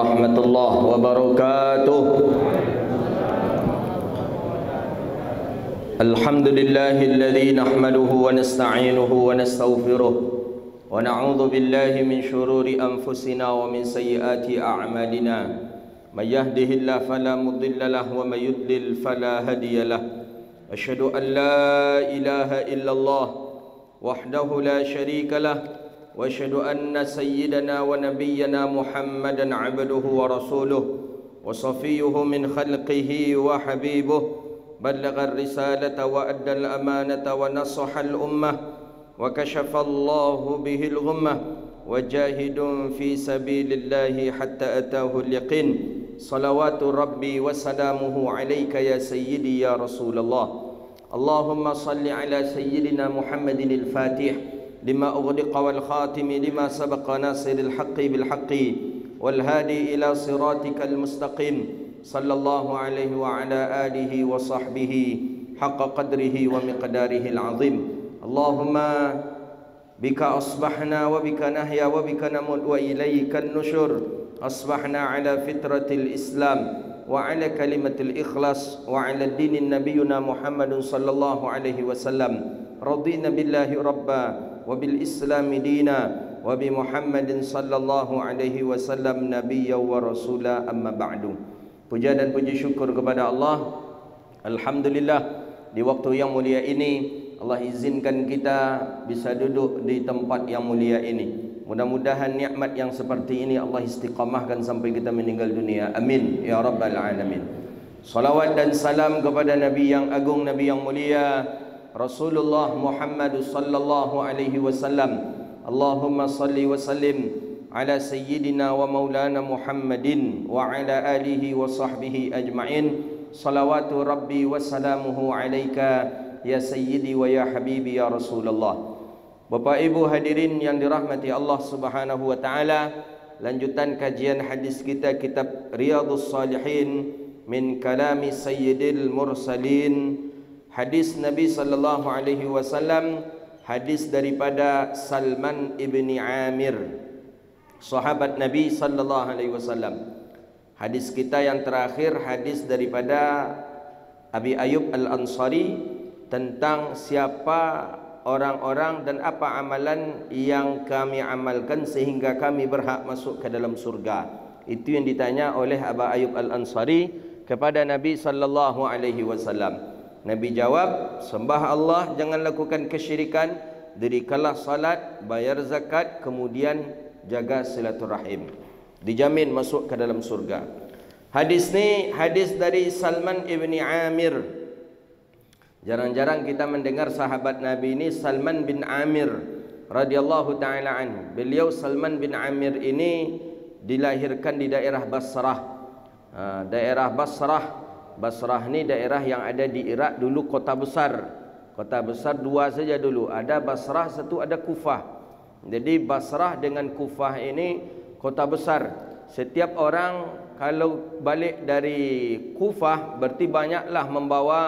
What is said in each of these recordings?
warahmatullahi wabarakatuh. Alhamdulillahilladzi nahmaduhu wa nasta'inuhu wa nastaghfiruh wa na'udzu billahi min shururi anfusina wa min sayyiati a'malina. May yahdihillahu fala mudilla lahu wa may yudlil fala hadiya lahu. Asyhadu an la ilaha illallah wahdahu la syarika lah wa asyhadu anna sayyidana wa nabiyyana Muhammadan 'abduhu wa rasuluh wa safiyyuhu min khalqihi wa habibuh. Ballagha ar-risalata wa adda al-amanata wa nasaha al-ummah wa kashafa Allahu bihi al-ghummah wa jahidun fi sabilillahi hatta atahu al-yaqin. Salawatu rabbi wa salamuhu alayka ya sayyidi ya Rasulullah. Allahumma salli ala sayyidina Muhammadin al-Fatih lima ughliqa wal khatimi lima sabaqa nasiril haqqi bil haqqi wal hadi ila siratikal mustaqim. Sallallahu alaihi wa ala alihi wa sahbihi haqqa qadrihi wa miqdarihi al-azim. Allahumma bika asbahna wa bika nahya wa bika namut wa ilayka an-nusyur. Asbahna ala fitratil Islam wa ala kalimatil ikhlas wa ala dinin nabiyuna Muhammadun sallallahu alaihi wasallam. Radina billahi rabba wa bil islami dina wa bi Muhammadin sallallahu alaihi wasallam nabiyya wa rasula, amma ba'du. Puja dan puji syukur kepada Allah. Alhamdulillah, di waktu yang mulia ini Allah izinkan kita bisa duduk di tempat yang mulia ini. Mudah-mudahan nikmat yang seperti ini Allah istiqamahkan sampai kita meninggal dunia. Amin ya rabbal alamin. Salawat dan salam kepada Nabi yang agung, Nabi yang mulia, Rasulullah Muhammad sallallahu alaihi wasallam. Allahumma salli wa sallim ala sayyidina wa maulana Muhammadin wa ala alihi wa sahbihi ajma'in. Salawatu rabbi wa salamuhu alaika ya sayyidi wa ya habibi ya Rasulullah. Bapak Ibu hadirin yang dirahmati Allah Subhanahu wa taala, lanjutan kajian hadis kita kitab Riyadhus Shalihin min kalami sayyidil mursalin. Hadis Nabi sallallahu alaihi wasallam, hadis daripada Salman ibni Amir, sahabat Nabi sallallahu alaihi wasallam. Hadis kita yang terakhir hadis daripada Abi Ayyub Al-Ansari tentang siapa orang-orang dan apa amalan yang kami amalkan sehingga kami berhak masuk ke dalam surga. Itu yang ditanya oleh Abu Ayyub Al-Ansari kepada Nabi sallallahu alaihi wasallam. Nabi jawab, sembah Allah, jangan lakukan kesyirikan, dirikanlah salat, bayar zakat, kemudian jaga silaturahim, dijamin masuk ke dalam surga. Hadis ni hadis dari Salman ibni Amir. Jarang-jarang kita mendengar sahabat Nabi ini Salman bin Amir radhiyallahu taala anhu. Beliau Salman bin Amir ini dilahirkan di daerah Basrah. Daerah Basrah. Basrah ni daerah yang ada di Irak dulu, kota besar. Kota besar dua saja dulu. Ada Basrah, satu ada Kufah. Jadi Basrah dengan Kufah ini kota besar. Setiap orang kalau balik dari Kufah berarti banyaklah membawa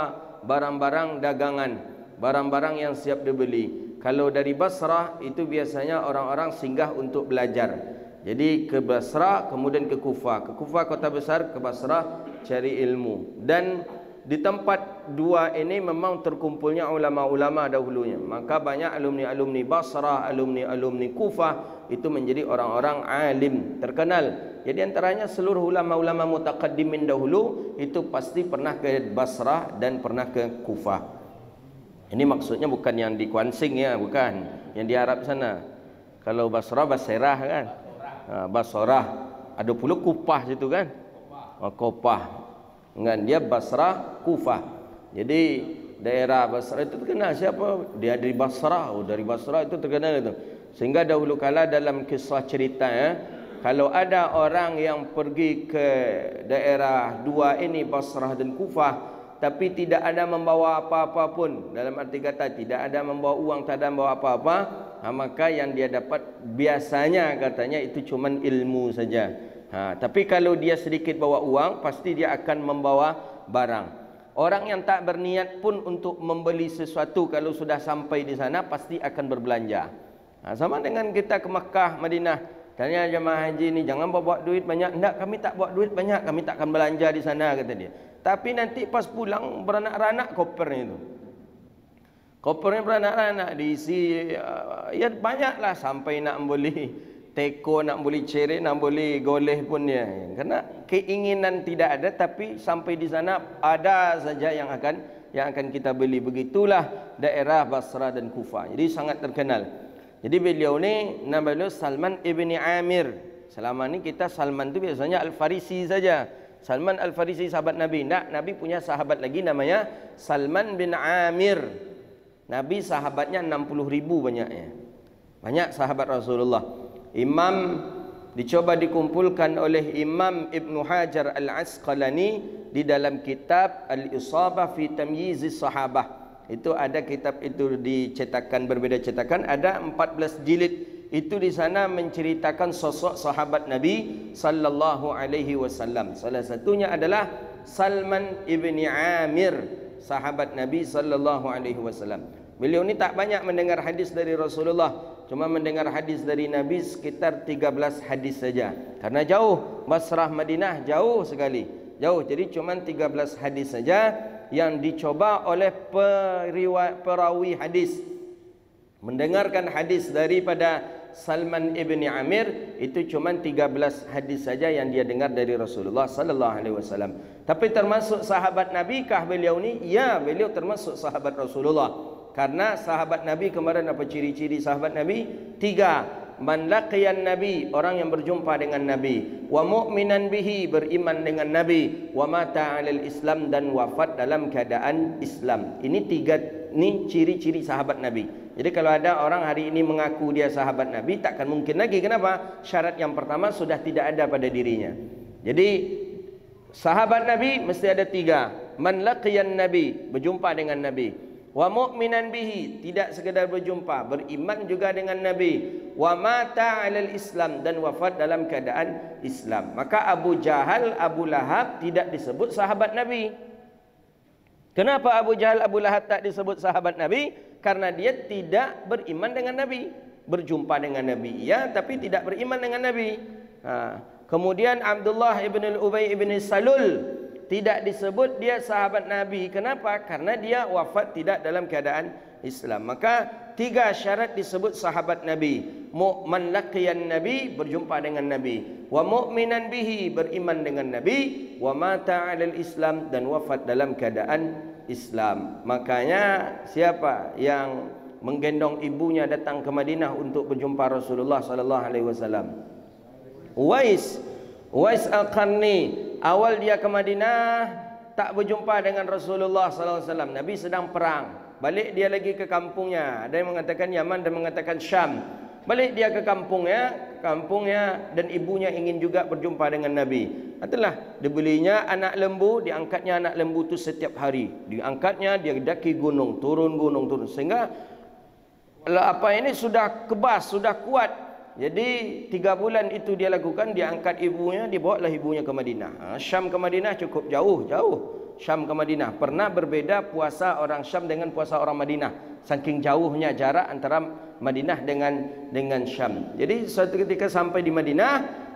barang-barang dagangan, barang-barang yang siap dibeli. Kalau dari Basrah itu biasanya orang-orang singgah untuk belajar. Jadi ke Basrah kemudian ke Kufah. Ke Kufah kota besar, ke Basrah cari ilmu. Dan di tempat dua ini memang terkumpulnya ulama-ulama dahulunya. Maka banyak alumni-alumni Basrah, alumni-alumni Kufah itu menjadi orang-orang alim terkenal. Jadi antaranya seluruh ulama-ulama mutaqaddimin dahulu itu pasti pernah ke Basrah dan pernah ke Kufah. Ini maksudnya bukan yang di Kuansing ya, bukan. Yang di Arab sana. Kalau Basrah, Basrah kan. Basrah. Ada pula Kufah situ kan. Kufah. Dengan dia Basrah, Kufah. Jadi daerah Basrah itu terkenal. Siapa? Dia dari Basrah. Oh, dari Basrah itu terkenal itu. Sehingga dahulu kala dalam kisah cerita ya, kalau ada orang yang pergi ke daerah dua ini Basrah dan Kufah tapi tidak ada membawa apa-apa pun, dalam arti kata tidak ada membawa uang, tak ada membawa apa-apa, maka yang dia dapat biasanya katanya itu cuman ilmu saja. Tapi kalau dia sedikit bawa uang, pasti dia akan membawa barang. Orang yang tak berniat pun untuk membeli sesuatu kalau sudah sampai di sana pasti akan berbelanja. Sama dengan kita ke Makkah, Madinah. Tanya jemaah haji ni, jangan bawa duit banyak. Enggak, kami tak bawa duit banyak, kami takkan belanja di sana, kata dia. Tapi nanti pas pulang beranak-ranak kopernya itu. Kopernya beranak-ranak diisi ya banyaklah, sampai nak beli teko, nak beli cerek, nak beli goleh pun ya. Karena keinginan tidak ada, tapi sampai di sana ada saja yang akan kita beli. Begitulah daerah Basrah dan Kufah. Jadi sangat terkenal. Jadi beliau ni nama beliau Salman ibni Amir. Selama ni kita Salman tu biasanya Al-Farisi saja. Salman Al-Farisi sahabat Nabi. Tak, Nabi punya sahabat lagi namanya Salman bin Amir. Nabi sahabatnya 60,000 banyaknya. Banyak sahabat Rasulullah. Imam dicoba dikumpulkan oleh Imam Ibn Hajar Al-Asqalani di dalam kitab Al-Isabah fi Tamyizis Sahabah. Itu ada kitab itu dicetakan, berbeda cetakan, ada 14 jilid. Itu di sana menceritakan sosok sahabat Nabi sallallahu alaihi wasallam. Salah satunya adalah Salman ibni Amir, sahabat Nabi sallallahu alaihi wasallam. Beliau ni tak banyak mendengar hadis dari Rasulullah, cuma mendengar hadis dari Nabi sekitar 13 hadis saja. Karena jauh, Basrah Madinah jauh sekali. Jauh, jadi cuma 13 hadis saja yang dicoba oleh perawi hadis. Mendengarkan hadis daripada Salman ibni Amir itu cuma 13 hadis saja yang dia dengar dari Rasulullah sallallahu alaihi wasallam. Tapi termasuk sahabat Nabi kah beliau ni? Ya, beliau termasuk sahabat Rasulullah. Karena sahabat Nabi kemarin apa ciri-ciri sahabat Nabi? 3. Man laqiyan Nabi, orang yang berjumpa dengan Nabi. Wa mu'minan bihi, beriman dengan Nabi. Wa mata 'alal Islam, dan wafat dalam keadaan Islam. Ini 3 ni ciri-ciri sahabat Nabi. Jadi kalau ada orang hari ini mengaku dia sahabat Nabi, takkan mungkin lagi. Kenapa? Syarat yang pertama sudah tidak ada pada dirinya. Jadi sahabat Nabi mesti ada 3. Man laqiyan Nabi, berjumpa dengan Nabi. Wa mu'minan bihi, tidak sekedar berjumpa, beriman juga dengan Nabi. Wa mata 'alal Islam, dan wafat dalam keadaan Islam. Maka Abu Jahal, Abu Lahab tidak disebut sahabat Nabi. Kenapa Abu Jahal, Abu Lahab tak disebut sahabat Nabi? Karena dia tidak beriman dengan Nabi. Berjumpa dengan Nabi ya, tapi tidak beriman dengan Nabi. Kemudian Abdullah ibn Ubay ibn Salul tidak disebut dia sahabat Nabi. Kenapa? Karena dia wafat tidak dalam keadaan Islam. Maka 3 syarat disebut sahabat Nabi. Man laqiyan Nabi, berjumpa dengan Nabi. Wa mu'minan bihi, beriman dengan Nabi. Wa mata 'alal Islam, dan wafat dalam keadaan Islam. Makanya siapa yang menggendong ibunya datang ke Madinah untuk berjumpa Rasulullah sallallahu alaihi wasallam? Uwais Al-Qarni. Awal dia ke Madinah tak berjumpa dengan Rasulullah sallallahu alaihi wasallam. Nabi sedang perang. Balik dia lagi ke kampungnya. Ada yang mengatakan Yaman, dan mengatakan Syam. Balik dia ke kampungnya, dan ibunya ingin juga berjumpa dengan Nabi. Itulah dibelinya anak lembu, diangkatnya anak lembu itu setiap hari. Diangkatnya, dia daki gunung, turun gunung, turun. Sehingga ini sudah kebas, sudah kuat. Jadi 3 bulan itu dia lakukan. Dia angkat ibunya, dibawalah ibunya ke Madinah. Syam ke Madinah cukup jauh. Syam ke Madinah. Pernah berbeda puasa orang Syam dengan puasa orang Madinah. Saking jauhnya jarak antara Madinah dengan Syam. Jadi suatu ketika sampai di Madinah,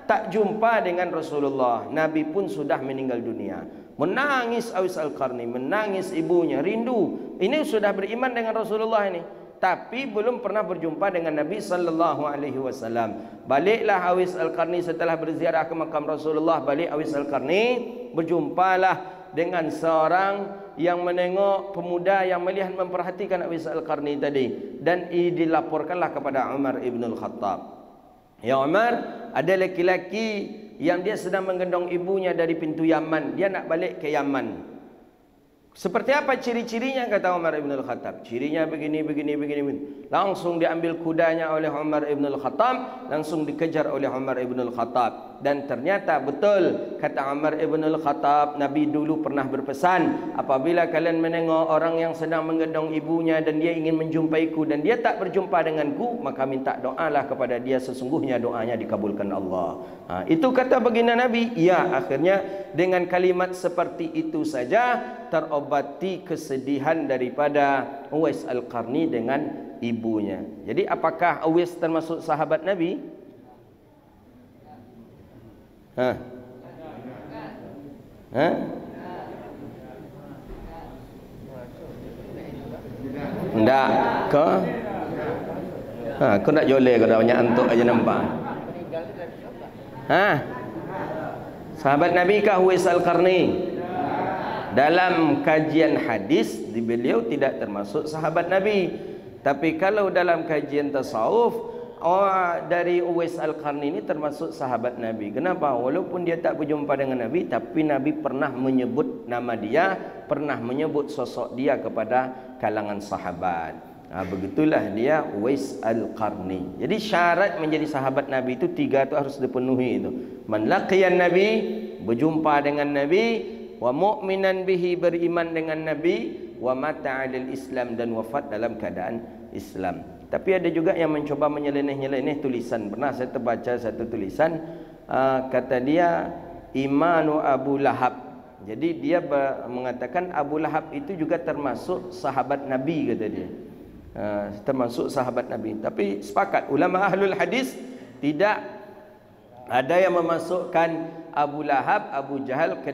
tak jumpa dengan Rasulullah. Nabi pun sudah meninggal dunia. Menangis Uwais Al-Qarni, menangis ibunya, rindu. Ini sudah beriman dengan Rasulullah ini, tapi belum pernah berjumpa dengan Nabi sallallahu alaihi wasallam. Baliklah Uwais Al-Qarni setelah berziarah ke makam Rasulullah. Balik Uwais Al-Qarni, berjumpalah dengan seorang yang menengok pemuda yang melihat memperhatikan Uwais Al-Qarni tadi, dan dilaporkanlah kepada Umar ibn Al-Khattab. Ya Umar, ada lelaki yang dia sedang menggendong ibunya dari pintu Yaman. Dia nak balik ke Yaman. Seperti apa ciri-cirinya, kata Umar ibn Al-Khattab? Cirinya begini. Langsung diambil kudanya oleh Umar ibn Al-Khattab, langsung dikejar oleh Umar ibn Al-Khattab. Dan ternyata betul, kata Umar ibn Al-Khattab, Nabi dulu pernah berpesan, apabila kalian menengok orang yang sedang menggendong ibunya dan dia ingin menjumpaiku dan dia tak berjumpa denganku, maka minta doalah kepada dia, sesungguhnya doanya dikabulkan Allah. Itu kata baginda Nabi. Ya, akhirnya dengan kalimat seperti itu saja terobati kesedihan daripada Uwais Al-Qarni dengan ibunya. Jadi apakah Uwais termasuk sahabat Nabi? Ha? Ha? Enggak ke? Ha, kau nak joleh kau dah banyak antuk aja nampak. Ha? Sahabat Nabi kah Uwais Al-Qarni? Dalam kajian hadis di beliau tidak termasuk sahabat Nabi. Tapi kalau dalam kajian tasawuf, dari Uwais Al-Qarni ini termasuk sahabat Nabi. Kenapa? Walaupun dia tak berjumpa dengan Nabi, tapi Nabi pernah menyebut nama dia, pernah menyebut sosok dia kepada kalangan sahabat. Begitulah dia Uwais Al-Qarni. Jadi syarat menjadi sahabat Nabi itu 3 itu harus dipenuhi itu. Man laqiyan Nabi, berjumpa dengan Nabi, wa mu'minan bihi, beriman dengan Nabi, wa mata 'alal Islam, dan wafat dalam keadaan Islam. Tapi ada juga yang mencoba menyeleneh-nyeleneh tulisan. Pernah saya terbaca satu tulisan, kata dia imanu Abu Lahab. Jadi dia mengatakan Abu Lahab itu juga termasuk sahabat Nabi, kata dia. Termasuk sahabat Nabi. Tapi sepakat ulama ahlul hadis tidak ada yang memasukkan Abu Lahab, Abu Jahal ke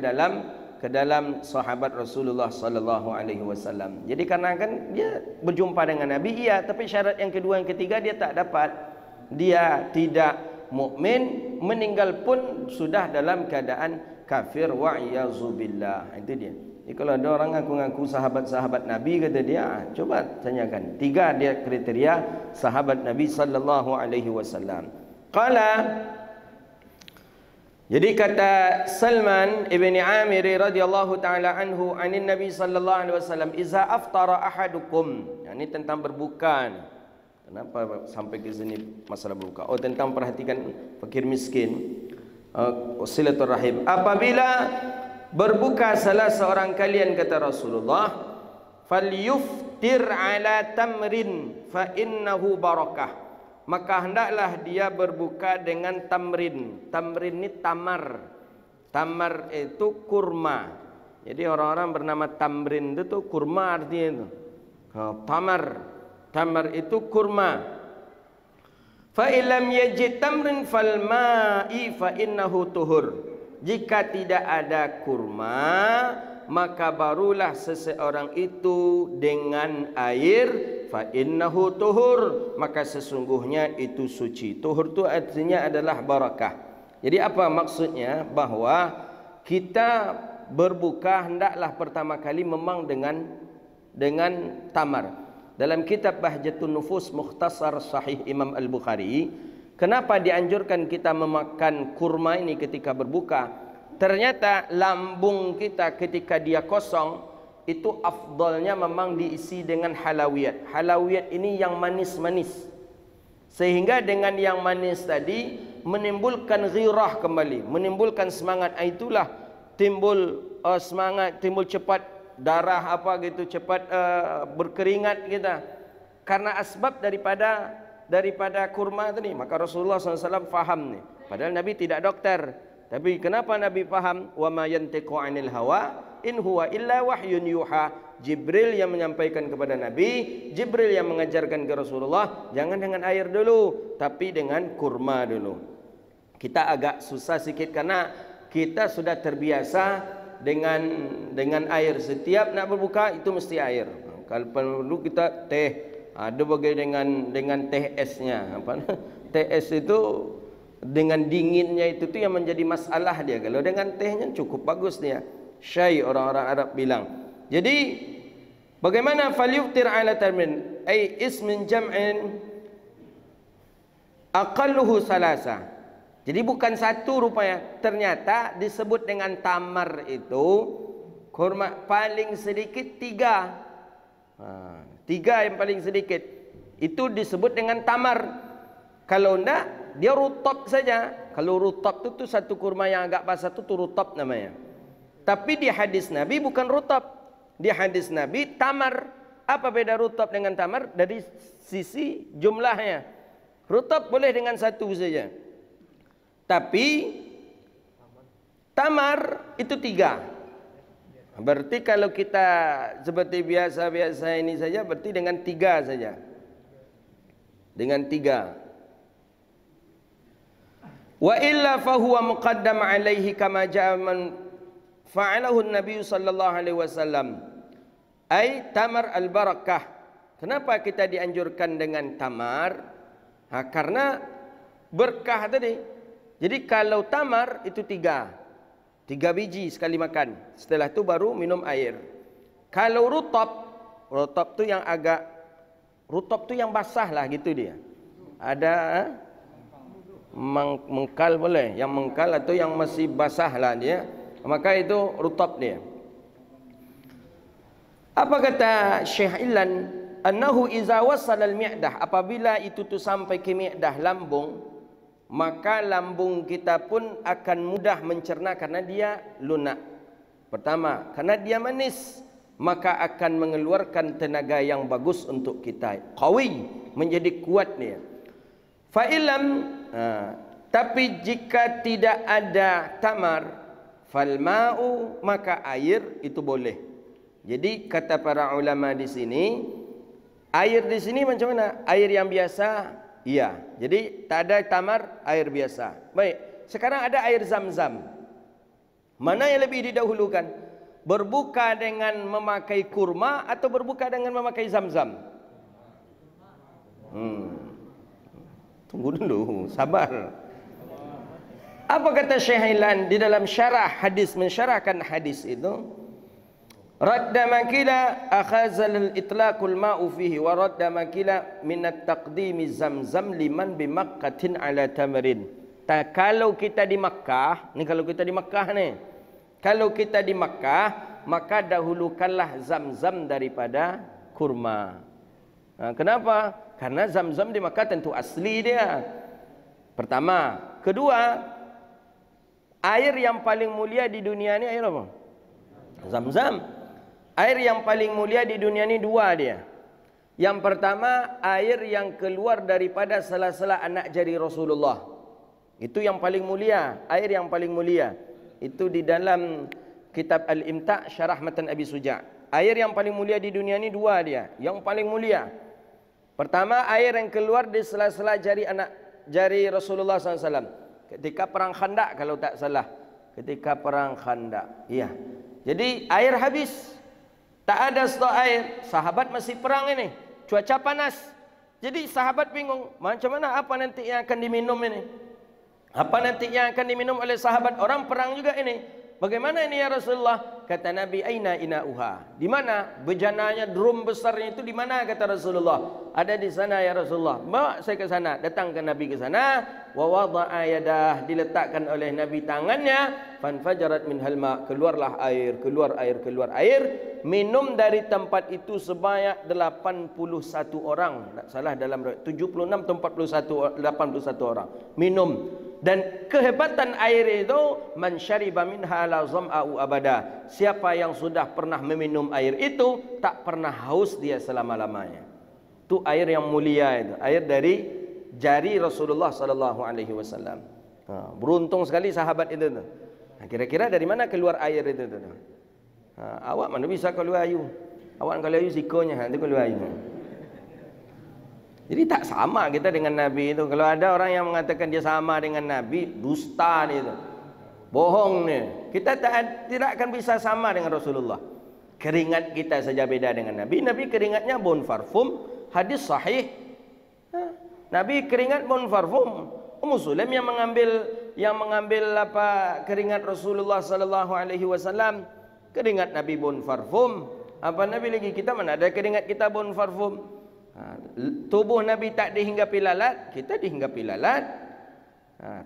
dalam sahabat Rasulullah sallallahu alaihi wasallam. Jadi karena kan dia berjumpa dengan Nabi, iya, tapi syarat yang kedua yang ketiga dia tak dapat. Dia tidak mukmin, meninggal pun sudah dalam keadaan kafir, wa iyazubillah. Itu dia. Jadi kalau ada orang ngaku-ngaku sahabat-sahabat Nabi, kata dia, coba tanyakan 3 dia kriteria sahabat Nabi sallallahu alaihi wasallam. Jadi kata Salman ibn Amir radhiyallahu taala anhu anin Nabi sallallahu alaihi wasallam, iza aftara ahadukum. Ini tentang berbuka ni. Kenapa sampai ke sini masalah berbuka? Tentang perhatikan fakir miskin, silaturahim. Apabila berbuka salah seorang kalian, kata Rasulullah, falyuftir ala tamrin fa innahu barakah. Maka hendaklah dia berbuka dengan tamrin. Tamrin ini tamar. Tamar itu kurma. Jadi orang-orang bernama tamrin itu kurma artinya itu. Tamar. Tamar itu kurma. Fa illam yajid tamrin fal ma'i fa innahu tuhur. Jika tidak ada kurma, maka barulah seseorang itu dengan air, fa innahu tuhur, maka sesungguhnya itu suci. Tuhur itu artinya adalah barakah. Jadi apa maksudnya? Bahwa kita berbuka hendaklah pertama kali memang dengan tamar. Dalam kitab Bahjatun Nufus Mukhtasar Sahih Imam Al-Bukhari, kenapa dianjurkan kita memakan kurma ini ketika berbuka? Ternyata lambung kita ketika dia kosong, itu afdalnya memang diisi dengan halawiyat. Halawiyat ini yang manis-manis. Sehingga dengan yang manis tadi menimbulkan ghirah kembali, menimbulkan semangat. Itulah timbul semangat, timbul cepat darah apa gitu, cepat berkeringat kita. Karena asbab daripada kurma tadi. Maka Rasulullah SAW faham nih. Padahal Nabi tidak dokter. Tapi kenapa Nabi faham? Wa ma yantiqu 'anil hawa in huwa illa wahyun yuha. Jibril yang menyampaikan kepada Nabi, Jibril yang mengajarkan ke Rasulullah, jangan dengan air dulu, tapi dengan kurma dulu. Kita agak susah sikit karena kita sudah terbiasa dengan air. Setiap nak berbuka itu mesti air. Kalau perlu kita teh, ada bagai dengan teh esnya. Teh es itu dengan dinginnya itu yang menjadi masalah dia. Kalau dengan tehnya cukup bagus dia. Syai orang-orang Arab bilang. Jadi bagaimana falyuftir ala tarmin ay ismin jam'in aqalluhu salasa. Jadi bukan satu rupanya. Ternyata disebut dengan tamar itu kurma paling sedikit 3. 3 yang paling sedikit. Itu disebut dengan tamar. Kalau enggak dia rutab saja. Kalau rutab itu satu kurma yang agak basah itu rutab namanya. Tapi di hadis Nabi bukan rutab. Di hadis Nabi tamar. Apa beda rutab dengan tamar? Dari sisi jumlahnya. Rutab boleh dengan satu saja. Tapi tamar itu 3. Berarti kalau kita seperti biasa-biasa ini saja, berarti dengan 3 saja. Dengan 3. Wa illa fahuwa muqaddam alaihi kama ja'a man fa'alahu Nabi sallallahu alaihi wasallam. Ai tamar al-barakah. Kenapa kita dianjurkan dengan tamar? Karena berkah tadi. Jadi kalau tamar itu tiga biji sekali makan. Setelah itu baru minum air. Kalau rutab tu yang agak rutab tu yang basah lah gitu dia. Ada mengkal boleh, yang mengkal atau yang masih basah lah dia. Maka itu rutab dia. Apa kata Syekh Ilan? Annahu iza wasala al-mi'dah, apabila itu tu sampai ke mi'dah, lambung, maka lambung kita pun akan mudah mencerna karena dia lunak. Pertama, karena dia manis, maka akan mengeluarkan tenaga yang bagus untuk kita. Qawi, menjadi kuat dia. Fa ilam, tapi jika tidak ada tamar, fal ma'u, maka air itu boleh. Jadi kata para ulama di sini, air di sini macam mana? Air yang biasa, iya. Jadi tak ada tamar, air biasa. Baik, sekarang ada air zam-zam. Mana yang lebih didahulukan? Berbuka dengan memakai kurma atau berbuka dengan memakai zam-zam? Tunggu dulu, sabar. Apa kata Syekh Ilan di dalam syarah hadis, mensyarahkan hadis itu? Radda makila akhazal itlaqul ma'u fihi wa radda makila min at-taqdimi zamzam liman bi Makkah ala tamrin. Kalau kita di Makkah, ni kalau kita di Makkah ni. Kalau kita di Makkah, maka dahulukanlah zam-zam daripada kurma. Kenapa? Karena zam-zam di Makkah tentu asli dia. Pertama, kedua, air yang paling mulia di dunia ni air apa? Zam-zam. Air yang paling mulia di dunia ini dua dia. Yang pertama, air yang keluar daripada sela-sela anak jari Rasulullah. Itu yang paling mulia, air yang paling mulia. Itu di dalam kitab Al-Imta' Syarah Matan Abi Suja'. Air yang paling mulia di dunia ini dua dia, yang paling mulia. Pertama, air yang keluar di sela-sela jari Rasulullah SAW. Ketika perang Khandaq kalau tak salah. Ketika perang Khandaq. Iya. Jadi air habis. Tak ada stok air, sahabat masih perang ini, cuaca panas. Jadi sahabat bingung, macam mana, apa nanti yang akan diminum ini? Apa nanti yang akan diminum oleh sahabat? Orang perang juga ini. Bagaimana ini ya Rasulullah? Kata Nabi, aina ina'uha. Di mana? Bejananya, drum besarnya itu di mana? Kata Rasulullah. Ada di sana ya Rasulullah. Bawa saya ke sana. Datang ke Nabi ke sana. Wa wada'a yadah. Diletakkan oleh Nabi tangannya. Fanfajarat min halma. Keluarlah air. Keluar air. Keluar air. Minum dari tempat itu sebanyak 81 orang. Tak salah dalam 76 atau 81 orang. Minum. Dan kehebatan air itu, man syariba minha la zam'a'u abada. Siapa yang sudah pernah meminum air itu, tak pernah haus dia selama-lamanya. Itu air yang mulia itu, air dari jari Rasulullah sallallahu alaihi wasallam. Beruntung sekali sahabat itu tu. Kira-kira dari mana keluar air itu tu? Awak mana bisa keluar air? Awak kalau air sikonya, nanti keluar air. Jadi tak sama kita dengan Nabi itu. Kalau ada orang yang mengatakan dia sama dengan Nabi, dusta dia itu. Bohong ni. Kita tidak akan bisa sama dengan Rasulullah. Keringat kita saja beda dengan Nabi. Nabi keringatnya bun farfum, hadis sahih. Nabi keringat bun farfum. Muslim yang mengambil apa keringat Rasulullah sallallahu alaihi wasallam, keringat Nabi bun farfum. Apa Nabi lagi, kita mana ada keringat kita bun farfum? Tubuh Nabi tak dihinggapi lalat, kita dihinggapi lalat.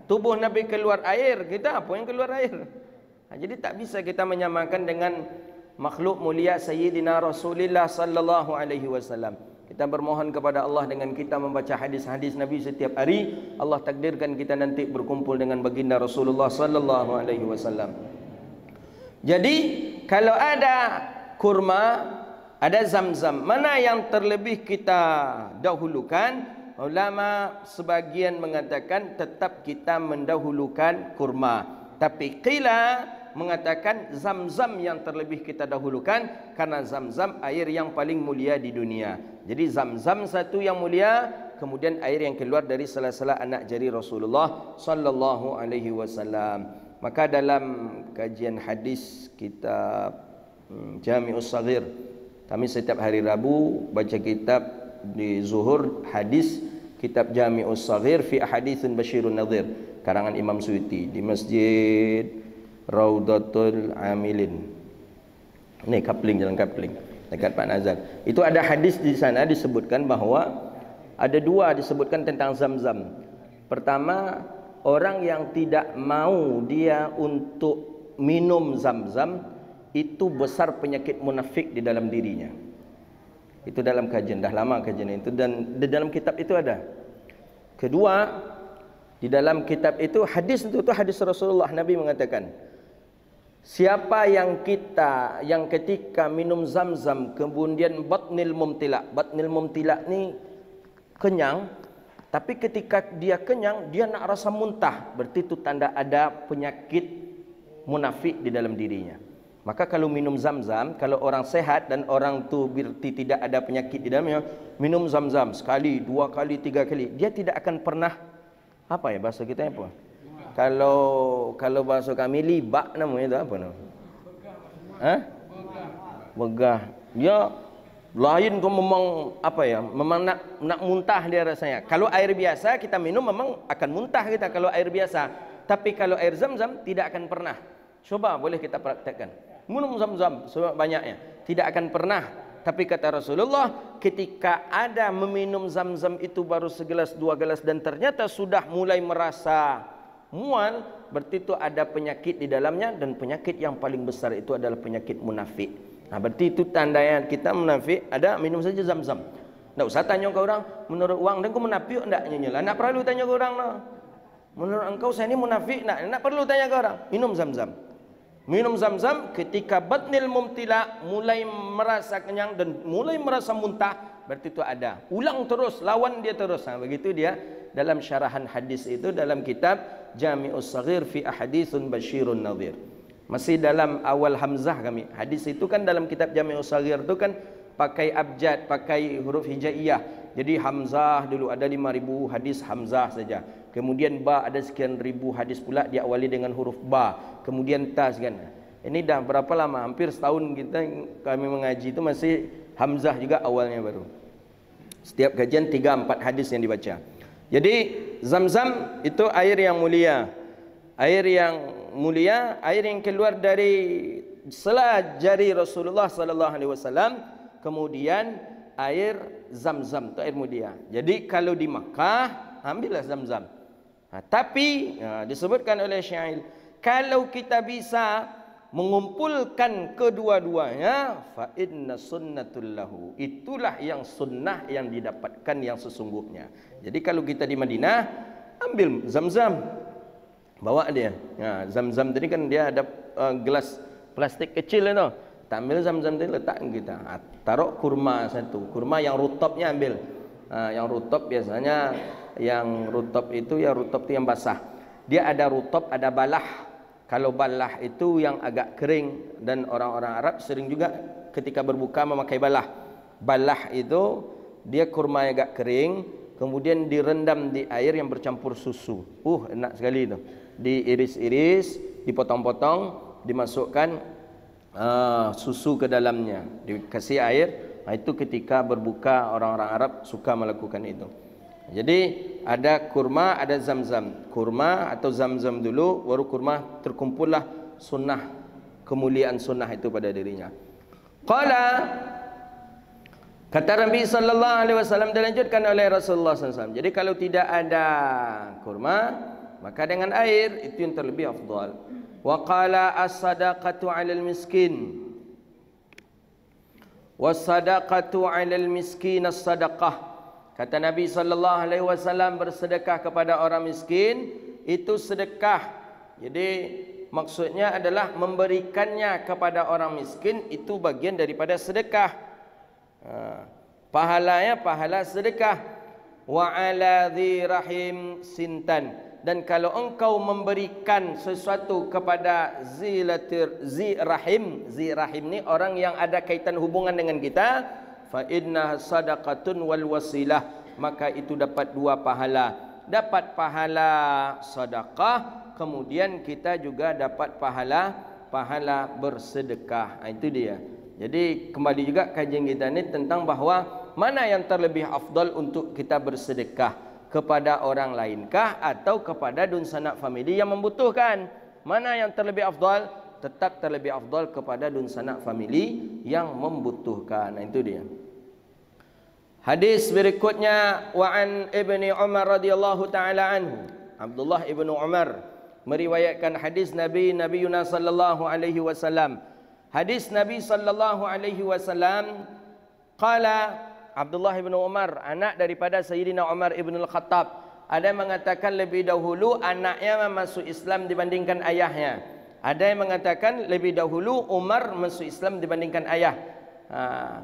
Tubuh Nabi keluar air, kita apa yang keluar air? Jadi tak bisa kita menyamakan dengan makhluk mulia Sayyidina Rasulullah sallallahu alaihi wasallam. Kita bermohon kepada Allah dengan kita membaca hadis-hadis Nabi setiap hari, Allah takdirkan kita nanti berkumpul dengan baginda Rasulullah sallallahu alaihi wasallam. Jadi kalau ada kurma, ada zam-zam, mana yang terlebih kita dahulukan? Ulama sebagian mengatakan tetap kita mendahulukan kurma. Tapi qila mengatakan zam-zam yang terlebih kita dahulukan, karena zam-zam air yang paling mulia di dunia. Jadi zam-zam satu yang mulia, kemudian air yang keluar dari sela-sela anak jari Rasulullah sallallahu alaihi wasallam. Maka dalam kajian hadis kitab Jami'us Saghir, kami setiap hari Rabu baca kitab di zuhur hadis kitab Jami'us Saghir fi ahaditsun basyirun nadhir karangan Imam Suyuti di Masjid Raudatul Amilin. Ini Kapling, Jalan Kapling dekat Pak Nazar. Itu ada hadis di sana disebutkan bahwa ada dua disebutkan tentang Zam-Zam. Pertama, orang yang tidak mau dia untuk minum Zam-Zam itu besar penyakit munafik di dalam dirinya. Itu dalam kajian, dah lama kajian itu, dan di dalam kitab itu ada. Kedua, di dalam kitab itu hadis itu hadis Rasulullah, Nabi mengatakan, siapa yang ketika minum Zam-Zam kemudian batnil mumtila ni kenyang, tapi ketika dia kenyang dia nak rasa muntah, berarti itu tanda ada penyakit munafik di dalam dirinya. Maka kalau minum Zam-Zam, kalau orang sehat dan orang tu berarti tidak ada penyakit di dalamnya, minum Zam-Zam sekali, dua kali, tiga kali, dia tidak akan pernah, apa ya bahasa kita apa? Kalau bahasa kami libak namanya itu apa nama? Begah. Dia lain kau memang apa ya? Memang nak muntah dia rasanya. Kalau air biasa kita minum memang akan muntah kita kalau air biasa. Tapi kalau air Zam-Zam tidak akan pernah. Coba boleh kita praktekkan. Minum Zam-Zam sebanyak-banyaknya, tidak akan pernah. Tapi kata Rasulullah, ketika ada meminum Zam-Zam itu baru segelas dua gelas dan ternyata sudah mulai merasa mual, berarti itu ada penyakit di dalamnya, dan penyakit yang paling besar itu adalah penyakit munafik. Nah, berarti itu tandanya kita munafik, ada minum saja Zam-Zam. Tak usah tanya ke orang, menurut orang dan kau munafik enggak nyanyilah. Nak perlu tanya ke orang lah. Menurut engkau saya ni munafik nak perlu tanya ke orang. Minum Zam-Zam. Minum Zam-Zam ketika batnil mumtila mulai merasa kenyang dan mulai merasa muntah, berarti itu ada. Ulang terus, lawan dia terus. Nah, begitu dia dalam syarahan hadis itu dalam kitab Jami'us Saghir fi ahaditsun basyirun nadhir. Masih dalam awal hamzah kami. Hadis itu kan dalam kitab Jami'us Saghir itu kan pakai abjad, pakai huruf hijaiyah. Jadi hamzah dulu ada 5.000 hadis hamzah saja. Kemudian ba ada sekian ribu hadis pula diawali dengan huruf ba. Kemudian ta sekian. Ini dah berapa lama? Hampir setahun kami mengaji itu masih hamzah juga awalnya baru. Setiap kajian 3-4 hadis yang dibaca. Jadi Zam-Zam itu air yang mulia. Air yang mulia, air yang keluar dari sela jari Rasulullah sallallahu alaihi wasallam. Kemudian air Zam-Zam itu air mulia. Jadi kalau di Makkah ambillah Zam-Zam. Tapi disebutkan oleh syair, kalau kita bisa mengumpulkan kedua-duanya, fa inna sunnatul lahu, itulah yang sunnah yang didapatkan yang sesungguhnya. Jadi kalau kita di Madinah ambil Zam-Zam, bawa dia. Zam-Zam tadi kan dia ada gelas plastik kecil itu. Tak ambil Zam-Zam tadi letak kita. Taruh kurma satu. Kurma yang rutopnya ambil. Yang rutop biasanya, yang rutop itu ya rutop itu yang basah. Dia ada rutop, ada balah. Kalau balah itu yang agak kering, dan orang-orang Arab sering juga ketika berbuka memakai balah. Balah itu dia kurma yang agak kering, kemudian direndam di air yang bercampur susu. Enak sekali itu. Diiris-iris, dipotong-potong, dimasukkan susu ke dalamnya, dikasih air. Itu ketika berbuka orang-orang Arab suka melakukan itu. Jadi ada kurma, ada Zam-Zam. Kurma atau Zam-Zam dulu, baru kurma, terkumpullah sunnah, kemuliaan sunnah itu pada dirinya. Kata Nabi sallallahu alaihi wasallam, dilanjutkan oleh Rasulullah SAW. Jadi kalau tidak ada kurma, maka dengan air itu yang terlebih afdal. Wa qala as-sadaqatu 'alal miskin. Was-sadaqatu 'alal miskin as-sadaqah. Kata Nabi sallallahu alaihi wasallam, bersedekah kepada orang miskin itu sedekah. Jadi maksudnya adalah memberikannya kepada orang miskin itu bagian daripada sedekah. Pahalanya pahala sedekah. Wa 'ala dzi rahim sintan. Dan kalau engkau memberikan sesuatu kepada zi rahim ni orang yang ada kaitan hubungan dengan kita, fa inna sadaqatun wal wasilah, maka itu dapat 2 pahala. Dapat pahala sedekah, kemudian kita juga dapat pahala bersedekah. Itu dia. Jadi kembali juga kajian kita ini tentang bahawa mana yang terlebih afdal untuk kita bersedekah, kepada orang lainkah atau kepada dun sanak famili yang membutuhkan. Mana yang terlebih afdal? Tetap terlebih afdal kepada dun sanak famili yang membutuhkan. Itu dia. Hadis berikutnya, wa an Ibni Umar radhiyallahu taala anhu. Abdullah ibnu Umar meriwayatkan hadis Nabi Yuna sallallahu alaihi wasallam. Hadis Nabi sallallahu alaihi wasallam qala, Abdullah ibnu Umar, anak daripada Sayyidina Umar ibn al-Khattab, ada yang mengatakan lebih dahulu anaknya masuk Islam dibandingkan ayahnya. Ada yang mengatakan lebih dahulu Umar masuk Islam dibandingkan ayah.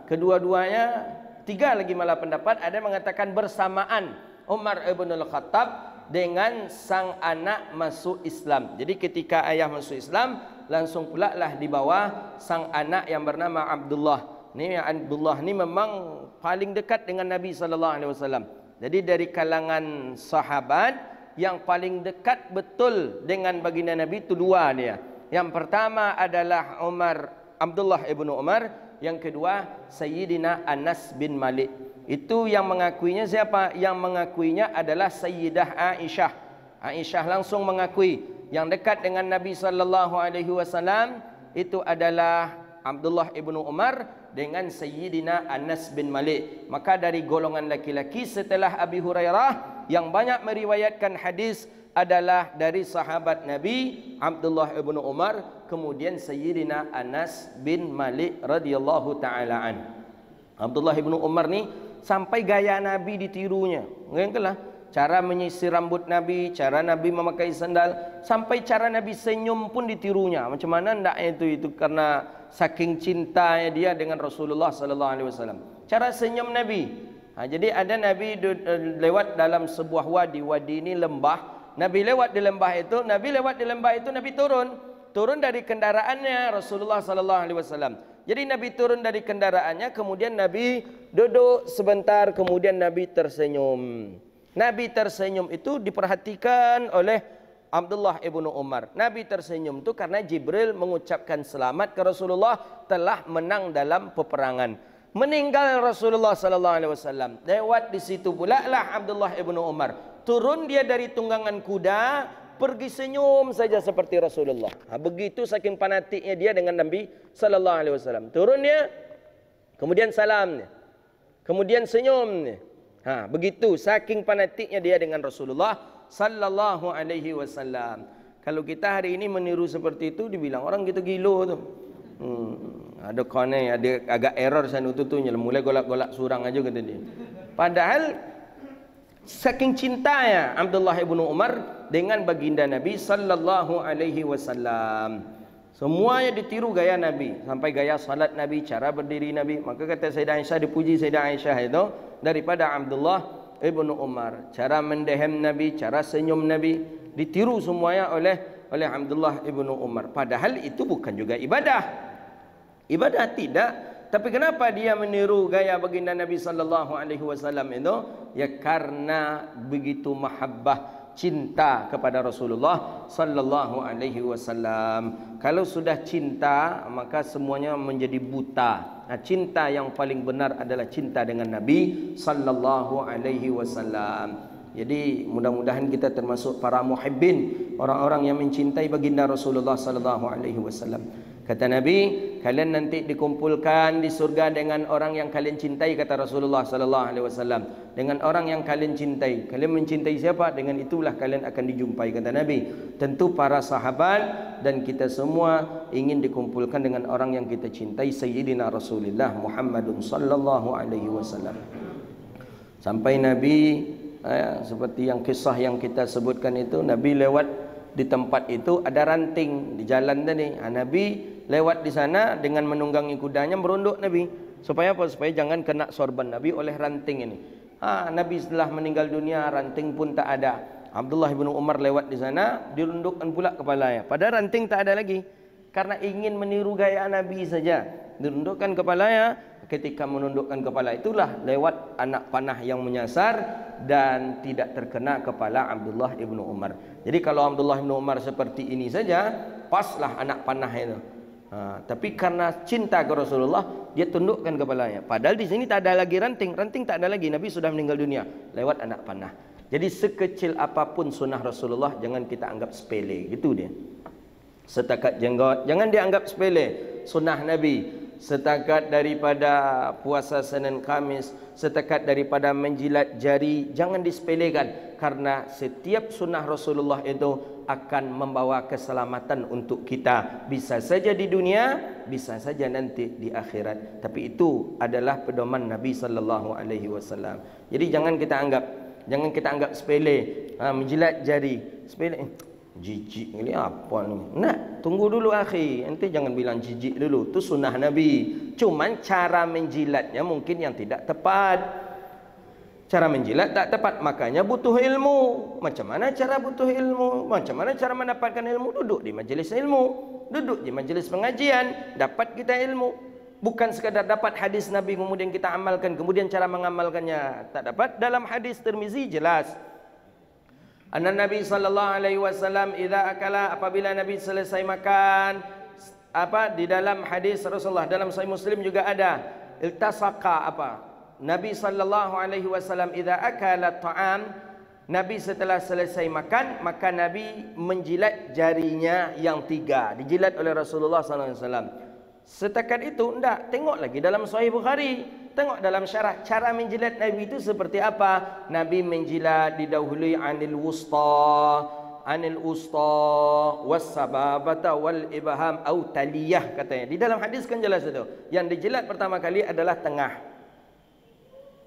Kedua-duanya, 3 lagi malah pendapat. Ada yang mengatakan bersamaan Umar ibn al-Khattab dengan sang anak masuk Islam. Jadi ketika ayah masuk Islam, langsung pula lah di bawah sang anak yang bernama Abdullah. Ni Abdullah ni memang paling dekat dengan Nabi sallallahu alaihi wasallam. Jadi dari kalangan sahabat yang paling dekat betul dengan baginda Nabi itu 2 dia. Yang pertama adalah Abdullah ibnu Umar, yang kedua Sayyidina Anas bin Malik. Itu yang mengakuinya siapa? Yang mengakuinya adalah Sayyidah Aisyah. Aisyah langsung mengakui. Yang dekat dengan Nabi sallallahu alaihi wasallam itu adalah Abdullah ibnu Umar dengan Sayyidina Anas bin Malik. Maka dari golongan laki-laki setelah Abi Hurairah yang banyak meriwayatkan hadis adalah dari sahabat Nabi Abdullah ibnu Umar, kemudian Sayyidina Anas bin Malik radhiyallahu taala an. Abdullah ibnu Umar ni sampai gaya Nabi ditirunya. Ingatlah cara menyisir rambut Nabi, cara Nabi memakai sandal, sampai cara Nabi senyum pun ditirunya. Macam mana hendaknya itu karena saking cintanya dia dengan Rasulullah sallallahu alaihi wasallam. Cara senyum Nabi. Jadi ada Nabi lewat dalam sebuah wadi ini lembah. Nabi lewat di lembah itu, Nabi turun dari kendaraannya Rasulullah sallallahu alaihi wasallam. Jadi Nabi turun dari kendaraannya, kemudian Nabi duduk sebentar, kemudian Nabi tersenyum. Nabi tersenyum itu diperhatikan oleh Abdullah ibnu Umar. Nabi tersenyum itu karena Jibril mengucapkan selamat ke Rasulullah telah menang dalam peperangan. Meninggal Rasulullah sallallahu alaihi wasallam. Lewat di situ pula lah Abdullah ibnu Umar. Turun dia dari tunggangan kuda, pergi senyum saja seperti Rasulullah. Begitu saking fanatiknya dia dengan Nabi sallallahu alaihi wasallam. Turun dia, kemudian salam, kemudian senyum. Begitu saking fanatiknya dia dengan Rasulullah sallallahu alaihi wasallam. Kalau kita hari ini meniru seperti itu, dibilang orang kita gila tu. Ada kone, ada agak error sana tu mulai golak-golak surang aja kata dia. Padahal saking cintanya Abdullah ibnu Umar dengan baginda Nabi sallallahu alaihi wasallam. Semuanya ditiru gaya Nabi, sampai gaya salat Nabi, cara berdiri Nabi. Maka kata Sayyidah Aisyah, dipuji Sayyidah Aisyah itu daripada Abdullah ibnu Umar. Cara mendehem Nabi, cara senyum Nabi ditiru semuanya oleh Abdullah ibnu Umar. Padahal itu bukan juga ibadah. Ibadah tidak. Tapi kenapa dia meniru gaya baginda Nabi sallallahu alaihi wasallam itu? Ya karena begitu mahabbah, cinta kepada Rasulullah sallallahu alaihi wasallam. Kalau sudah cinta, maka semuanya menjadi buta. Cinta yang paling benar adalah cinta dengan Nabi sallallahu alaihi wasallam. Jadi mudah-mudahan kita termasuk para muhibbin, orang-orang yang mencintai baginda Rasulullah sallallahu alaihi wasallam. Kata Nabi, kalian nanti dikumpulkan di surga dengan orang yang kalian cintai, kata Rasulullah sallallahu alaihi wasallam. Dengan orang yang kalian cintai. Kalian mencintai siapa? Dengan itulah kalian akan dijumpai, kata Nabi. Tentu para sahabat dan kita semua ingin dikumpulkan dengan orang yang kita cintai, Sayyidina Rasulullah Muhammadun sallallahu alaihi wasallam. Sampai Nabi seperti yang kisah yang kita sebutkan itu, Nabi lewat di tempat itu ada ranting di jalan tadi. Nabi lewat di sana dengan menunggangi kudanya, merunduk Nabi. Supaya apa? Supaya jangan kena sorban Nabi oleh ranting ini. Nabi setelah meninggal dunia, ranting pun tak ada. Abdullah bin Umar lewat di sana, dirundukkan pula kepalanya. Padahal ranting tak ada lagi. Karena ingin meniru gaya Nabi saja, dirundukkan kepalanya. ketika menundukkan kepala itulah lewat anak panah yang menyasar dan tidak terkena kepala Abdullah ibnu Umar. Jadi kalau Abdullah ibnu Umar seperti ini saja, paslah anak panah itu. Tapi karena cinta ke Rasulullah, dia tundukkan kepalanya. Padahal di sini tak ada lagi ranting tak ada lagi. Nabi sudah meninggal dunia lewat anak panah. Jadi sekecil apapun sunnah Rasulullah jangan kita anggap sepele, gitu dia. Setakat jenggot jangan dianggap sepele. Sunnah Nabi setakat daripada puasa Senin Khamis, setakat daripada menjilat jari, jangan disepelekan, karena setiap sunnah Rasulullah itu akan membawa keselamatan untuk kita, bisa saja di dunia, bisa saja nanti di akhirat. Tapi itu adalah pedoman Nabi sallallahu alaihi wasallam. Jadi jangan kita anggap sepele. Menjilat jari sepele, jijik ini apa ni? Nak, tunggu dulu akhi. Nanti jangan bilang jijik dulu. Itu sunnah Nabi. Cuman cara menjilatnya mungkin yang tidak tepat. Cara menjilat tak tepat, makanya butuh ilmu. Macam mana cara butuh ilmu? Macam mana cara mendapatkan ilmu? Duduk di majelis ilmu, duduk di majelis pengajian, dapat kita ilmu. Bukan sekadar dapat hadis Nabi kemudian kita amalkan, kemudian cara mengamalkannya tak dapat. Dalam hadis Tirmizi jelas, anna Nabi sallallahu alaihi wasallam idza akala, apabila Nabi selesai makan, di dalam hadis Rasulullah dalam Sahih Muslim juga ada, iltasaqa Nabi sallallahu alaihi wasallam idza akala ta'am, Nabi setelah selesai makan, maka Nabi menjilat jarinya yang 3, dijilat oleh Rasulullah sallallahu alaihi wasallam. Setakat itu enggak, tengok lagi dalam Sahih Bukhari, tengok dalam syarah cara menjilat Nabi itu seperti apa. Nabi menjilat didahului anil usta was-sababata wal ibham au taliyah, katanya. Di dalam hadis kan jelas itu. Yang dijilat pertama kali adalah tengah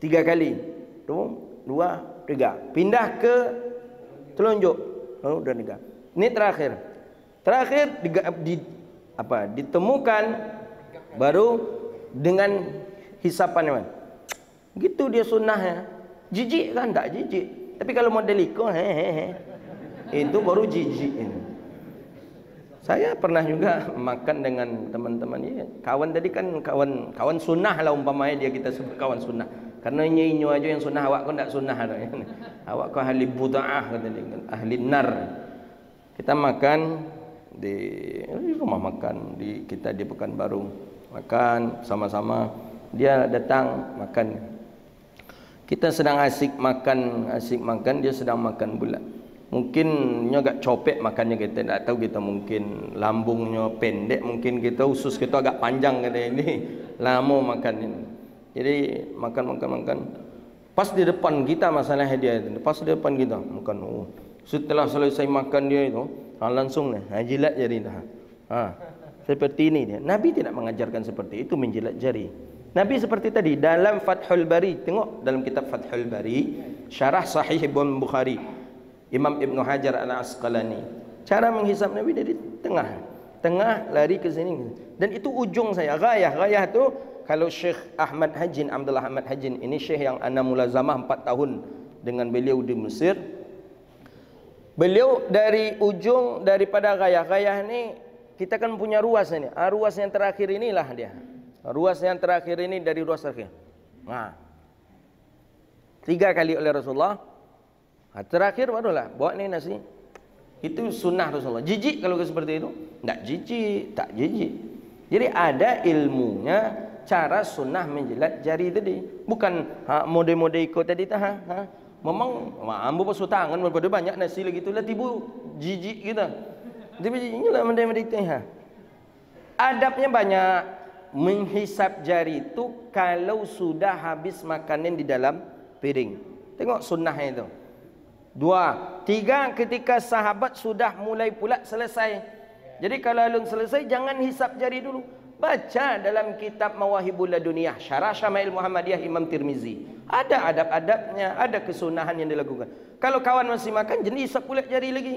3 kali. 2, 3. Pindah ke telunjuk. Udah 3. Ini terakhir. Ditemukan baru dengan hisapan. Gitu dia sunnahnya. Jijik kan? Tak jijik. Tapi kalau model ikut itu baru jijik. Saya pernah juga makan dengan teman-teman ya. Kawan tadi kan kawan sunnah lah umpamanya, dia kita sebut kawan sunnah. Karena inyo aja yang sunnah, awak kau tak sunnah. Awak kau ahli buda'ah, ahli nar. Kita makan di rumah makan kita di Pekanbaru, makan sama-sama. Dia datang makan, kita sedang asik makan, dia sedang makan pula. Mungkin nya agak copek makannya, kita tak tahu, kita mungkin lambungnya pendek, mungkin kita usus kita agak panjang, kata ini lama makan ini. Jadi makan. Pas di depan kita masalahnya dia, pas di depan kita makan. Setelah selesai makan dia itu langsung jilat jari dah. Seperti ini dia. Nabi tidak mengajarkan seperti itu menjilat jari. Nabi seperti tadi dalam Fathul Bari, tengok dalam kitab Fathul Bari, syarah Sahih Bukhari, Imam Ibn Hajar Al-Asqalani, cara menghisap Nabi dari tengah lari ke sini. Dan itu ujung saya, ghayah tu. Kalau Syekh Abdullah Ahmad Hajin, ini syekh yang ana mulazamah 4 tahun dengan beliau di Mesir. Beliau dari ujung daripada ghayah ni, kita kan punya ruas ini. Ruas yang terakhir inilah dia. Ruas yang terakhir ini dari ruas terakhir. 3 kali oleh Rasulullah. Terakhir barulah bawa ni nasi. Itu sunnah Rasulullah. Jijik kalau seperti itu? Tak jijik. Jadi ada ilmunya cara sunnah menjilat jari tadi. Bukan mode-mode ikut tadi memang ambo pasu tangan daripada banyak nasi lagi itulah tibu jijik kita. Tibu jijiknya lah mode-mode itu. Adabnya banyak. Menghisap jari itu kalau sudah habis makanan di dalam piring. Tengok sunnahnya itu. 2, 3 ketika sahabat sudah mulai pula selesai. Jadi kalau alun selesai jangan hisap jari dulu. Baca dalam kitab Mawahibul Laduniyah, Syarah Syama'il Muhammadiyah Imam Tirmizi. Ada adab-adabnya, ada kesunahan yang dilakukan. Kalau kawan masih makan, jangan hisap pula jari lagi.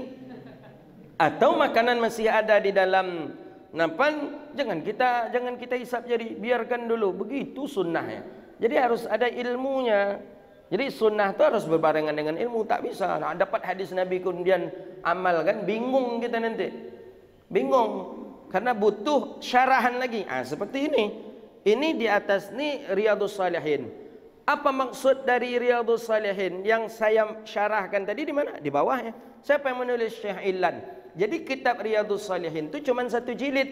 Atau makanan masih ada di dalam nampan, jangan kita hisap jari, biarkan dulu. Begitu sunnahnya. Jadi harus ada ilmunya. Jadi sunnah itu harus berbarengan dengan ilmu. Tak bisa dapat hadis Nabi kemudian amalkan, bingung kita nanti. Bingung. Karena butuh syarahan lagi. Seperti ini. Ini di atas ni Riyadhus Shalihin. Apa maksud dari Riyadhus Shalihin yang saya syarahkan tadi di mana? Di bawahnya. Siapa yang menulis? Syekh Ilan. Jadi kitab Riyadhus Shalihin itu cuma 1 jilid.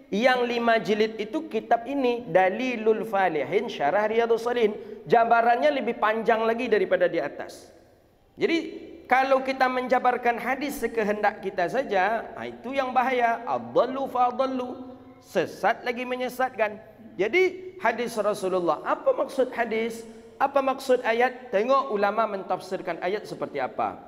Yang 5 jilid itu kitab ini, Dalilul Falihin Syarah Riyadhus Shalihin. Jabarannya lebih panjang lagi daripada di atas. Jadi kalau kita menjabarkan hadis sekehendak kita saja, itu yang bahaya. Adallu fa'adallu, sesat lagi menyesatkan. Jadi hadis Rasulullah, apa maksud hadis? Apa maksud ayat? Tengok ulama mentafsirkan ayat seperti apa.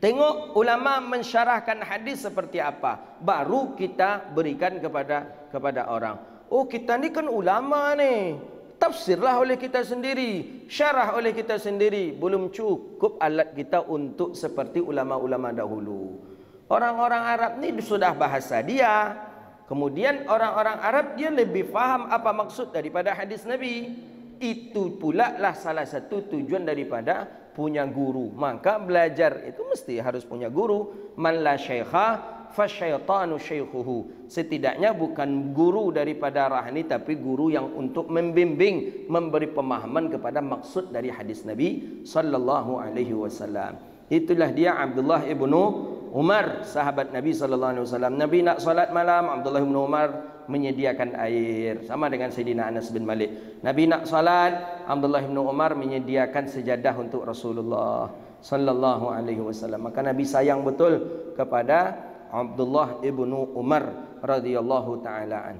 Tengok ulama mensyarahkan hadis seperti apa. Baru kita berikan kepada orang. Oh, kita ni kan ulama ni. Tafsirlah oleh kita sendiri, syarah oleh kita sendiri. Belum cukup alat kita untuk seperti ulama-ulama dahulu. Orang-orang Arab ni sudah bahasa dia. Kemudian orang-orang Arab dia lebih faham apa maksud daripada hadis Nabi. Itu pula lah salah satu tujuan daripada punya guru. Maka belajar itu mesti harus punya guru. Man la syaikha fasyaitanu syaikhuhu. Setidaknya bukan guru daripada rahani, tapi guru yang untuk membimbing, memberi pemahaman kepada maksud dari hadis Nabi sallallahu alaihi wasallam. Itulah dia Abdullah ibnu Umar, sahabat Nabi sallallahu alaihi wasallam. Nabi nak salat malam, Abdullah ibnu Umar menyediakan air, sama dengan Sayyidina Anas bin Malik. Nabi nak salat, Abdullah ibnu Umar menyediakan sejadah untuk Rasulullah sallallahu alaihi wasallam. Maka Nabi sayang betul kepada Abdullah ibnu Umar radhiyallahu taala an.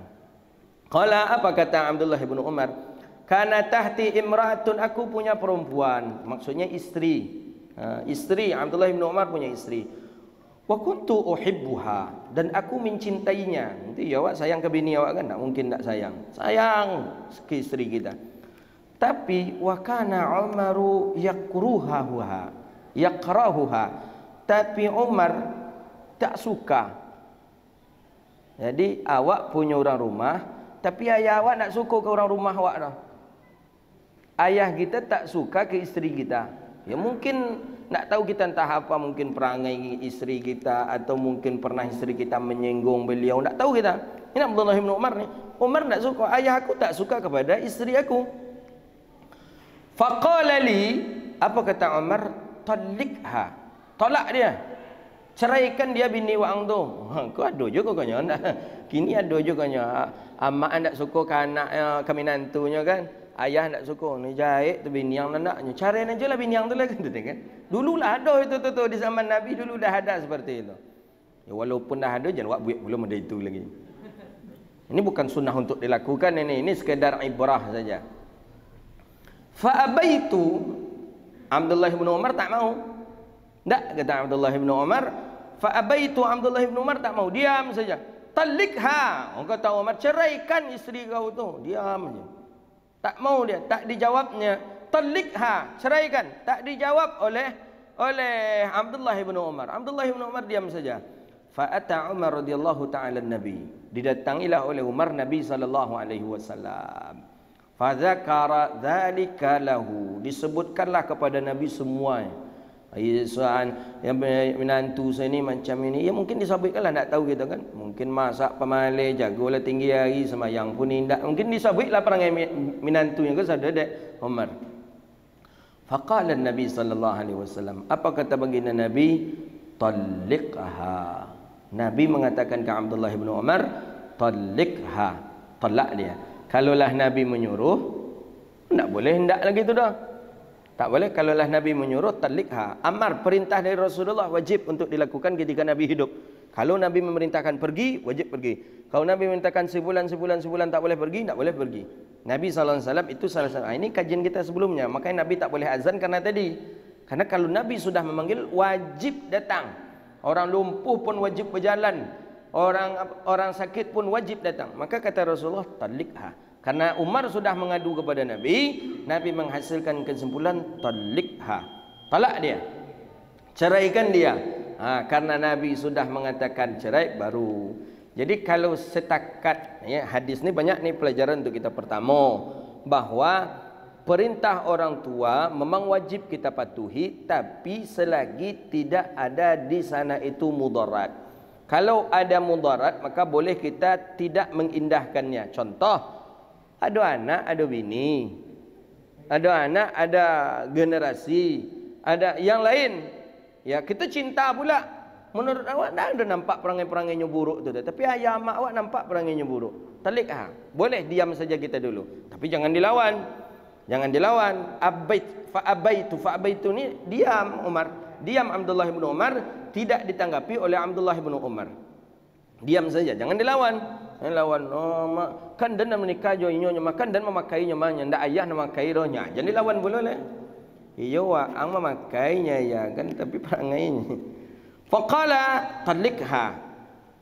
Qala, apa kata Abdullah ibnu Umar? Kana tahti imra'atun, aku punya perempuan, maksudnya istri. Istri Abdullah ibnu Umar punya istri. Wa kuntu uhibbuha, dan aku mencintainya. Nanti awak sayang ke bini awak kan? Tak mungkin tak sayang. Sayang ke istri kita. Tapi wa kana Umaru yakrahuha. Tapi Umar tak suka. Jadi awak punya orang rumah, tapi ayah awak tak suka ke orang rumah awak dah. Ayah kita tak suka ke isteri kita. Ya mungkin nak tahu kita entah apa, mungkin perangai isteri kita, atau mungkin pernah isteri kita menyinggung beliau, tak tahu kita. Ini Abdullah bin Umar ni. Umar tak suka, ayah aku tak suka kepada isteri aku. Faqala li, apa kata Umar? Talikha, tolak dia. Ceraikan dia bini wang tu. Kau ada juga kanya. Kini ada juga kanya. Amak tak suka ke anak kami nantunya kan. Ayah tak suka. Ni jahit tu bini yang anaknya. Carain aja lah bini yang tu lah kan. Dululah ada itu tu di zaman Nabi dulu dah ada seperti itu. Ya, walaupun dah ada, jangan buat belum ada itu lagi. Ini bukan sunnah untuk dilakukan ini. Ini sekedar ibrah saja. Fa abaitu, Abdullah bin Umar tak mau. Tak, kata Abdullah bin Umar, fa abaitu, Abdullah bin Umar tak mau, diam saja. Talikha, orang kata Umar, ceraikan isteri kau tu. Diam saja. Tak mau dia, tak dijawabnya. Talikha, ceraikan, tak dijawab oleh Abdullah bin Umar. Abdullah bin Umar diam saja. Fa ata Umar radhiyallahu taala Nabi. Didatangilah oleh Umar Nabi sallallahu alaihi wasallam. Fa dzakara dzalika lahu. Disebutkanlah kepada Nabi semuanya. Soal yang menantu saya ni macam ini, ya mungkin disabitkanlah, nak tahu kita kan, mungkin masak pemalai, jagalah tinggi hari, semayang pun indah, mungkin disabitlah perangai menantunya kan, sadar dek Umar. Faqala Nabi sallallahu alaihi wasallam, apa kata baginda Nabi? Talikha. Nabi mengatakan ke Abdullah bin Umar, talikha, talak dia. Kalaulah Nabi menyuruh, tak boleh hendak lagi tu dah. Tak boleh. Kalaulah Nabi menyuruh, talikha. Amar, perintah dari Rasulullah wajib untuk dilakukan ketika Nabi hidup. Kalau Nabi memerintahkan pergi, wajib pergi. Kalau Nabi memerintahkan sebulan tak boleh pergi, tak boleh pergi. Nabi SAW itu salah satu. Ini kajian kita sebelumnya. Makanya Nabi tak boleh azan karena tadi. Karena kalau Nabi sudah memanggil, wajib datang. Orang lumpuh pun wajib berjalan. Orang sakit pun wajib datang. Maka kata Rasulullah, talikha. Karena Umar sudah mengadu kepada Nabi, Nabi menghasilkan kesimpulan talikha. Talak dia. Ceraikan dia. Karena Nabi sudah mengatakan cerai baru. Jadi kalau setakat ya, hadis ni banyak ni pelajaran untuk kita. Pertama, bahwa perintah orang tua memang wajib kita patuhi, tapi selagi tidak ada di sana itu mudarat. Kalau ada mudarat, maka boleh kita tidak mengindahkannya. Contoh, Ada anak, ada bini. Ada anak, ada generasi, ada yang lain. Ya, kita cinta pula. Menurut awak dah ada nampak perangai-perangainya buruk tu, tapi ayah mak awak nampak perangainya buruk. Telik boleh diam saja kita dulu. Tapi jangan dilawan. Jangan dilawan. Fa'abaitu ni diam Umar. Diam Abdullah bin Umar, tidak ditanggapi oleh Abdullah bin Umar. Diam saja, jangan dilawan. Lawan, oh mak, kan dan menikah jo inyonya makan dan memakainya mahnya, ndak ayah nak memakai rohnya. Jadi lawan boleh le. Iyo wa ang memakainya ya kan, tapi perangainya. Faqala talikha.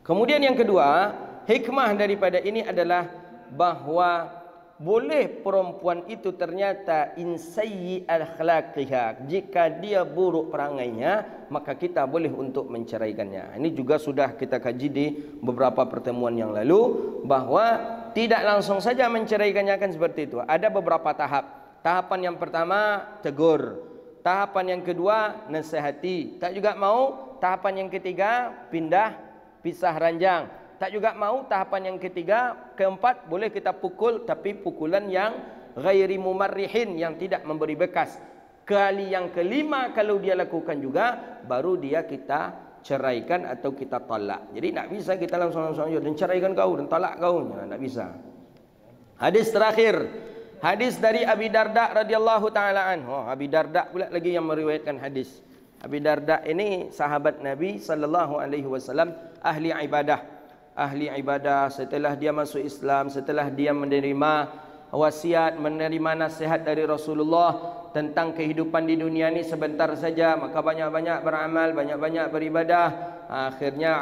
Kemudian yang kedua, hikmah daripada ini adalah bahwa boleh perempuan itu ternyata insayyi akhlaqiha, jika dia buruk perangainya maka kita boleh untuk menceraikannya. Ini juga sudah kita kaji di beberapa pertemuan yang lalu, bahwa tidak langsung saja menceraikannya kan seperti itu. Ada beberapa tahap. Tahapan yang pertama tegur, tahapan yang kedua nasihati, tak juga mau. Tahapan yang ketiga pisah ranjang. Tak juga mau. Tahapan yang ketiga, keempat, boleh kita pukul, tapi pukulan yang ghairi mumarrihin, yang tidak memberi bekas. Kali yang kelima kalau dia lakukan juga, baru dia kita ceraikan atau kita talak. Jadi tak bisa kita langsung-langsung aja dan ceraikan kau dan talak kau, tak bisa. Hadis terakhir, hadis dari Abi Darda radhiyallahu taala anhu. Abi Darda pula lagi yang meriwayatkan hadis. Abi Darda ini sahabat Nabi sallallahu alaihi wasallam, ahli ibadah. Ahli ibadah. Setelah dia masuk Islam, setelah dia menerima wasiat, menerima nasihat dari Rasulullah tentang kehidupan di dunia ini sebentar saja, maka banyak-banyak beramal, banyak-banyak beribadah. Akhirnya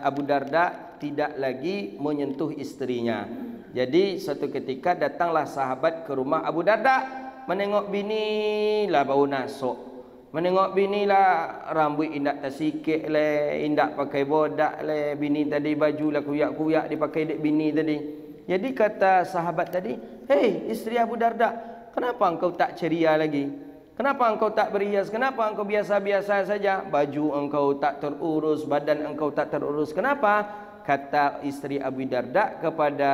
Abu Darda tidak lagi menyentuh istrinya. Jadi satu ketika datanglah sahabat ke rumah Abu Darda, menengok bini lah bau nasuk. Menengok bini lah rambut indak tersikit le, indak pakai bodak le, bini tadi baju lah kuyak-kuyak dipakai dek bini tadi. Jadi kata sahabat tadi, "Hei isteri Abu Darda, kenapa engkau tak ceria lagi? Kenapa engkau tak berhias? Kenapa engkau biasa-biasa saja? Baju engkau tak terurus, badan engkau tak terurus. Kenapa?" Kata isteri Abu Darda kepada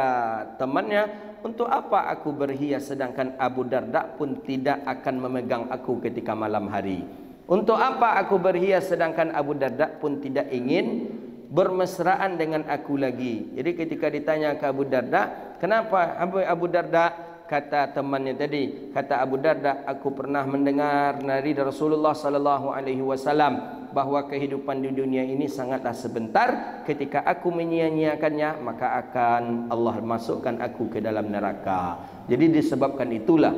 temannya, "Untuk apa aku berhias sedangkan Abu Darda pun tidak akan memegang aku ketika malam hari? Untuk apa aku berhias sedangkan Abu Darda pun tidak ingin bermesraan dengan aku lagi?" Jadi ketika ditanya ke Abu Darda, "Kenapa Abu Darda?" Kata temannya tadi, kata Abu Darda, "Aku pernah mendengar dari Rasulullah sallallahu alaihi wasallam bahwa kehidupan di dunia ini sangatlah sebentar. Ketika aku menyia-nyiakannya, maka akan Allah masukkan aku ke dalam neraka." Jadi disebabkan itulah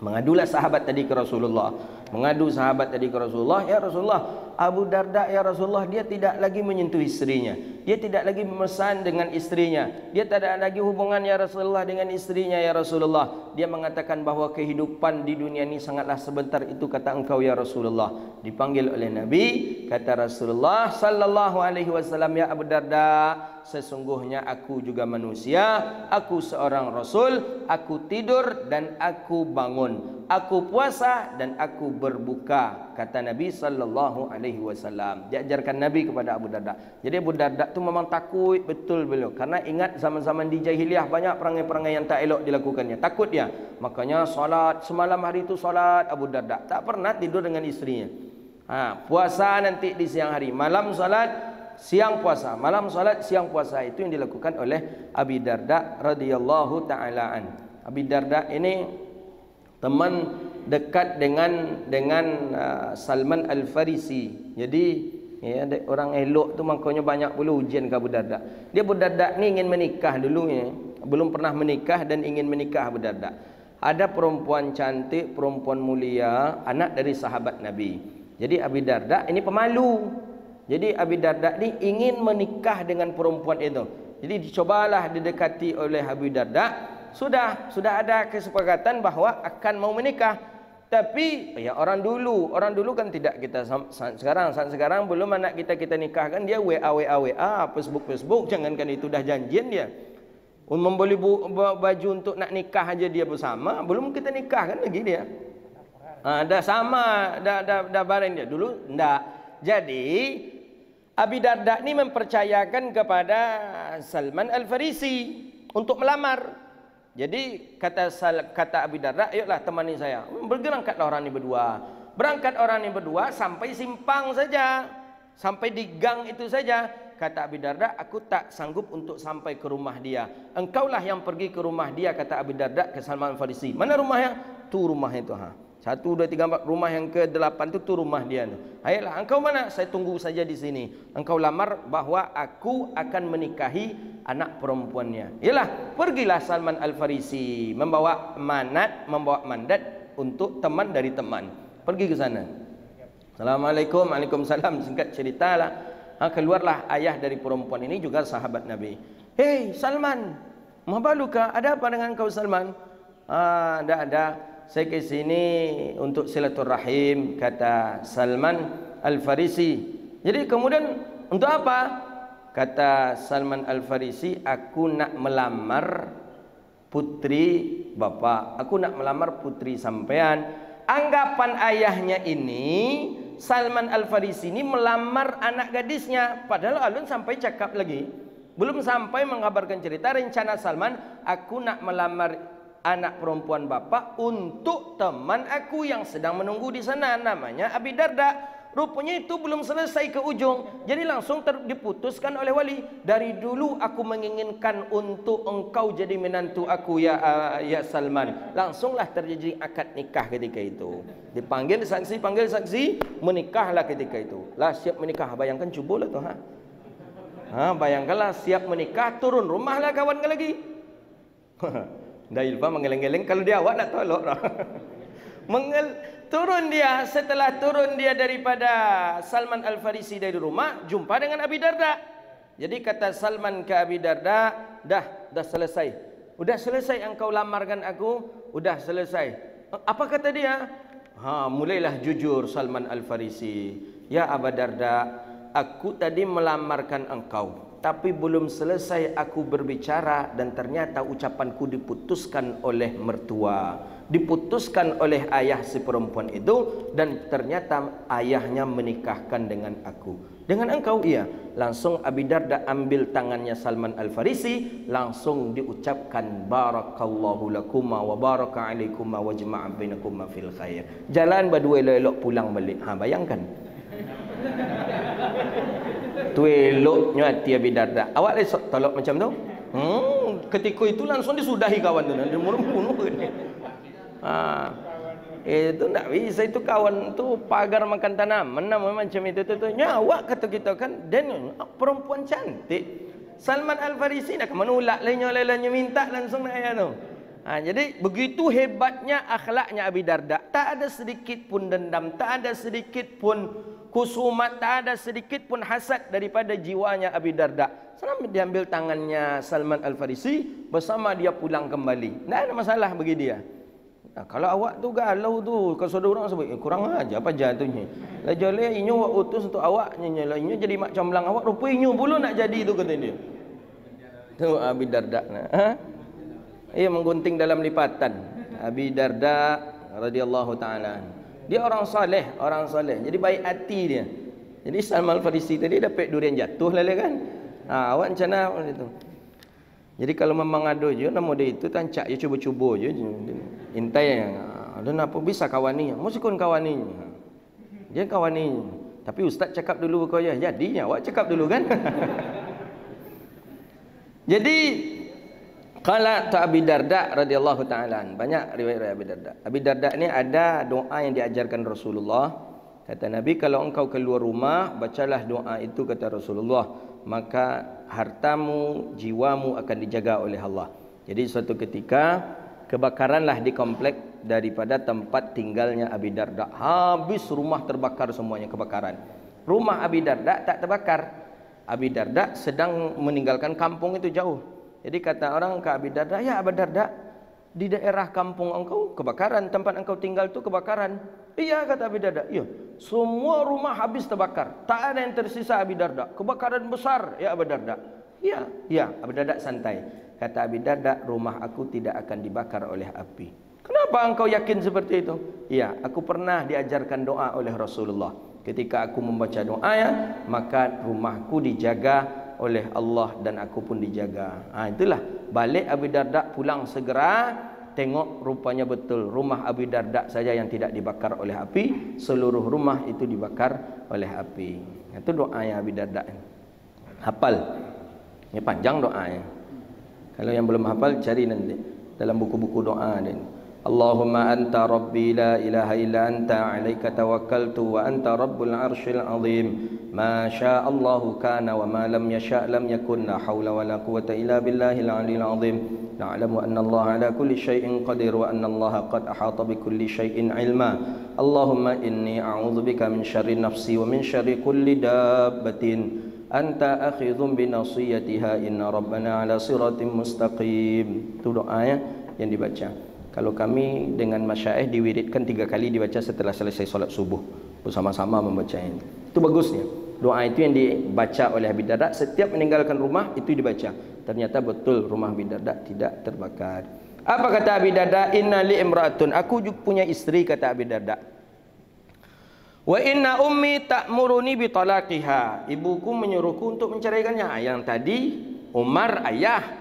mengadulah sahabat tadi ke Rasulullah. Mengadu sahabat tadi ke Rasulullah, "Ya Rasulullah, Abu Darda ya Rasulullah, dia tidak lagi menyentuh istrinya. Dia tidak lagi memesan dengan istrinya. Dia tidak lagi hubungan ya Rasulullah dengan istrinya ya Rasulullah. Dia mengatakan bahwa kehidupan di dunia ini sangatlah sebentar, itu kata engkau ya Rasulullah." Dipanggil oleh Nabi, kata Rasulullah sallallahu alaihi wasallam, "Ya Abu Darda, sesungguhnya aku juga manusia, aku seorang Rasul, aku tidur dan aku bangun, aku puasa dan aku berbuka," kata Nabi sallallahu alaihi wasallam. Diajarkan Nabi kepada Abu Darda. Jadi Abu Darda tu memang takut betul beliau, karena ingat zaman-zaman di jahiliyah banyak perangai-perangai yang tak elok dilakukannya. Takut dia. Makanya solat semalam hari itu, solat Abu Darda, tak pernah tidur dengan istrinya. Puasa nanti di siang hari, malam solat, siang puasa, malam solat, siang puasa. Itu yang dilakukan oleh Abi Darda radhiyallahu taala an. Abi Darda ini teman dekat dengan Salman Al-Farisi. Jadi ya, orang elok tu makanya banyak pula ujian ke Abu Darda. Dia Abu Darda ni ingin menikah dulu ya. Belum pernah menikah dan ingin menikah Abu Darda. Ada perempuan cantik, perempuan mulia, anak dari sahabat Nabi. Jadi Abi Darda ini pemalu. Jadi Abi Darda ni ingin menikah dengan perempuan itu. Jadi dicobalah didekati oleh Abi Darda. Sudah ada kesepakatan bahwa akan mau menikah. Tapi ya orang dulu kan tidak kita sekarang belum anak kita nikahkan, dia WA, Facebook, jangankan itu dah janjian dia. Membeli baju untuk nak nikah aja dia bersama, belum kita nikahkan lagi dia. Dah sama, dah bareng dia. Dulu enggak. Jadi Abi Darda ni mempercayakan kepada Salman Al-Farisi untuk melamar. Jadi kata Abi Darda, ayolah temani saya. Berangkatlah orang ini berdua. Berangkat orang ini berdua sampai simpang saja, sampai di gang itu saja. Kata Abi Darda, aku tak sanggup untuk sampai ke rumah dia. Engkaulah yang pergi ke rumah dia, kata Abi Darda ke Salman Al-Farisi. Mana rumahnya? Tu rumahnya itu. 1, 2, 3, 4. Rumah yang ke-8 itu rumah dia. Ayolah, engkau mana? Saya tunggu saja di sini. Engkau lamar bahwa aku akan menikahi anak perempuannya. Yalah, pergilah Salman Al-Farisi membawa mandat untuk teman dari teman. Pergi ke sana. Assalamualaikum, waalaikumsalam. Singkat ceritalah, keluarlah ayah dari perempuan ini, juga sahabat Nabi. Hei Salman, mabaluka? Ada apa dengan kau Salman? Ada. Saya ke sini untuk silaturahim, kata Salman Al-Farisi. Jadi kemudian untuk apa? Kata Salman Al-Farisi, aku nak melamar putri bapa, aku nak melamar putri sampean. Anggapan ayahnya ini, Salman Al-Farisi ini melamar anak gadisnya. Padahal alun sampai cakap lagi, belum sampai mengabarkan cerita rencana Salman, aku nak melamar anak perempuan bapak untuk teman aku yang sedang menunggu di sana, namanya Abi Darda. Rupanya itu belum selesai ke ujung, jadi langsung diputuskan oleh wali. Dari dulu aku menginginkan untuk engkau jadi menantu aku ya Salman. Langsunglah terjadi akad nikah ketika itu. Dipanggil saksi, panggil saksi, menikahlah ketika itu. Lah siap menikah, bayangkan cubulah tuh bayangkanlah siap menikah, turun rumahlah kawan ke lagi. Dailfa mengeleng-geleng kalau dia awak nak tolak. Turun dia, setelah turun dia daripada Salman Al-Farisi dari rumah, jumpa dengan Abi Darda. Jadi kata Salman ke Abi Darda, dah selesai. Udah selesai engkau lamarkan aku, udah selesai. Apa kata dia? Mulailah jujur Salman Al-Farisi. Ya Abu Darda, aku tadi melamarkan engkau, tapi belum selesai aku berbicara dan ternyata ucapanku diputuskan oleh mertua, diputuskan oleh ayah si perempuan itu, dan ternyata ayahnya menikahkan dengan aku, dengan engkau. Iya. Langsung Abi Darda ambil tangannya Salman Al-Farisi, langsung diucapkan barakallahu lakuma wa baraka alaikuma wa jama'a bainakuma fil khair. Jalan berdua elok pulang balik. Bayangkan. Tu eloknya hati Abi Darda. Awak lesok tolak macam tu? Ketika itu langsung disudahi kawan tu. Dia bunuh ni. Itu tak bisa, itu kawan tu pagar makan tanaman macam itu tu. Nyawa kata kita kan, dan perempuan cantik. Salman Al-Farisi nak menolak lainnya minta langsung nak tu. Jadi begitu hebatnya akhlaknya Abi Darda. Tak ada sedikit pun dendam, tak ada sedikit pun kusumat, tak ada sedikit pun hasad daripada jiwanya Abi Darda. Sampai diambil tangannya Salman Al-Farisi, bersama dia pulang kembali. Tak ada masalah bagi dia. Kalau awak tu galau tu, kalau saudara orang sebut kurang aja apa jatuhnya. Lah jole inyo awak utus untuk awak nyenyalah inyo jadi mak comblang awak, rupa inyo pula nak jadi tu kata dia. Tu Abi Darda. Ia menggunting dalam lipatan. Abi Darda radhiyallahu taala. Dia orang soleh. Jadi baik hati dia. Jadi Salman Al-Farisi tadi dapat durian jatuh lah kan. Awak macam mana itu? Jadi kalau memang ada je nama dia itu tancak je, cuba-cuba je. Intai dan apa bisa kawani? Mesti kon kawani. Dia kawani. Tapi ustaz cakap dulu kau ya. Jadinya awak cakap dulu kan. Jadi qala ta Abi Darda radhiyallahu taala, banyak riwayat Abi Darda. Abi Darda ni ada doa yang diajarkan Rasulullah. Kata Nabi, kalau engkau keluar rumah, bacalah doa itu, kata Rasulullah, maka hartamu, jiwamu akan dijaga oleh Allah. Jadi suatu ketika kebakaranlah di komplek daripada tempat tinggalnya Abi Darda. Habis rumah terbakar semuanya, kebakaran. Rumah Abi Darda tak terbakar. Abi Darda sedang meninggalkan kampung itu jauh. Jadi kata orang ke Abi Darda, ya Abi Darda, di daerah kampung engkau kebakaran, tempat engkau tinggal tu kebakaran. Iya, kata Abi Darda. Iya, semua rumah habis terbakar, tak ada yang tersisa Abi Darda. Kebakaran besar ya Abi Darda. Iya, Abi Darda santai. Kata Abi Darda, rumah aku tidak akan dibakar oleh api. Kenapa engkau yakin seperti itu? Iya, aku pernah diajarkan doa oleh Rasulullah. Ketika aku membaca doa, maka rumahku dijaga oleh Allah dan aku pun dijaga. Itulah balik Abu Darda pulang segera, tengok rupanya betul rumah Abu Darda saja yang tidak dibakar oleh api, seluruh rumah itu dibakar oleh api. Itu doa yang Abu Darda. Hafal. Ini panjang doanya. Kalau yang belum hafal cari nanti dalam buku-buku doa ini. Allahumma anta rabbi la ilaha illa anta alaika tawakkaltu wa anta rabbul arsyil azim. Ma syaa Allahu kana wa ma lam yasha' lam yakun. La haula wa la quwwata illa billahil aliyil azim. Na'lamu anna Allah ala kulli syai'in qadir wa anna Allah qad ahata bi kulli syai'in ilma. Allahumma inni a'udzubika min syarri nafsi wa min syarri kulli dabbatin anta akhidhum bi nasiyatiha inna rabbana ala siratim mustaqim. Itu doanya yang dibaca. Kalau kami dengan masyaikh diwiridkan 3 kali dibaca setelah selesai solat subuh, bersama-sama membaca ini. Itu bagusnya. Doa itu yang dibaca oleh Abi Darda setiap meninggalkan rumah, itu dibaca. Ternyata betul rumah Abi Darda tidak terbakar. Apa kata Abi Darda? Inna li imra'atun, aku juga punya istri, kata Abi Darda. Wa inna ummi ta'muruni bi talaqiha, ibuku menyuruhku untuk menceraikannya. Yang tadi Umar ayah,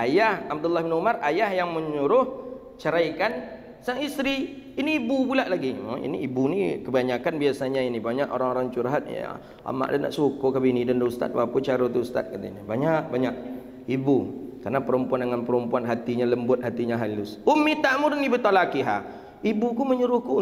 ayah Abdullah bin Umar ayah yang menyuruh ceraikan sang istri. Ini ibu pula lagi. Ini ibu ni kebanyakan biasanya ini banyak orang-orang curhat ya. Amak dia nak suka ke bini dan ustaz apa cara tu ustaz katanya. Banyak ibu. Karena perempuan dengan perempuan hatinya lembut, hatinya halus. Ummi ta'murni bi talaqiha. Ibuku menyuruhku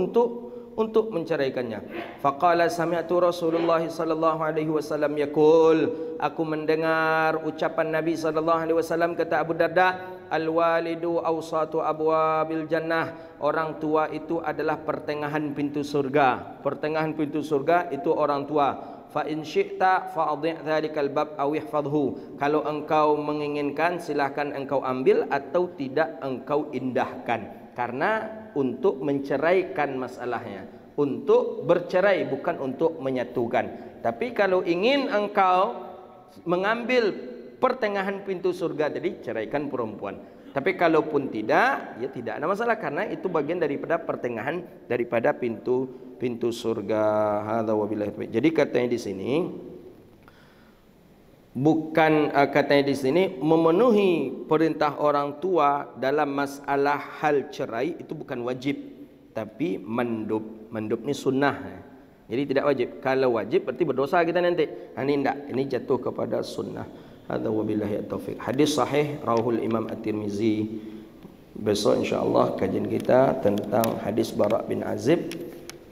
untuk menceraikannya. Faqala sami'tu Rasulullah sallallahu alaihi wasallam yaqul, aku mendengar ucapan Nabi sallallahu alaihi wasallam, kata Abu Darda, al-walidu awsatu abwabil jannah, orang tua itu adalah pertengahan pintu surga. Pertengahan pintu surga itu orang tua. Fa in syi'ta fa'dhi' dzalikal bab aw ihfadhhu, kalau engkau menginginkan silahkan engkau ambil atau tidak engkau indahkan. Karena untuk menceraikan masalahnya, untuk bercerai, bukan untuk menyatukan. Tapi kalau ingin engkau mengambil pertengahan pintu surga tadi, ceraikan perempuan. Tapi kalaupun tidak, ya tidak ada masalah, karena itu bagian daripada pertengahan daripada pintu surga. Hadza wabillahi. Jadi katanya di sini bukan katanya di sini memenuhi perintah orang tua dalam masalah hal cerai itu bukan wajib, tapi mandub. Mandub ni sunnah. Jadi tidak wajib. Kalau wajib berarti berdosa kita nanti. Ini tidak. Ini jatuh kepada sunnah. Hadza wabillahi taufiq. Hadis sahih rawahul Imam At-Tirmizi. Besok insya-Allah kajian kita tentang hadis Bara' bin Azib.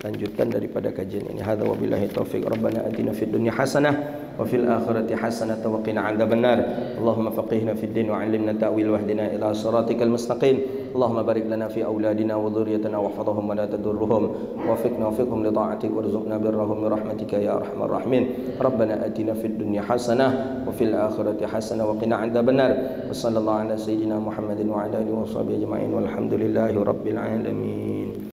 Lanjutkan daripada kajian ini. Hadza wabillahi taufiq. Rabbana atina fid dunya hasanah wa fil akhirati hasanah wa qina adzabannar. Allahumma faqihna fid din wa 'allimna ta'wil wahdina ila siratikal mustaqim. Allahumma barik lana fi auladina wa dhurriyyatina wahfadhhum wa la tadurruhum wafiqna wa fiqhum li ta'atik warzuqna birrahum bi rahmatika ya arhamar rahimin. Rabbana atina fid dunya hasanah wa fil akhirati hasanah wa qina adzabannar. Wa sallallahu ala sayyidina Muhammadin wa ala alihi wa sahbihi ajma'in walhamdulillahi rabbil alamin.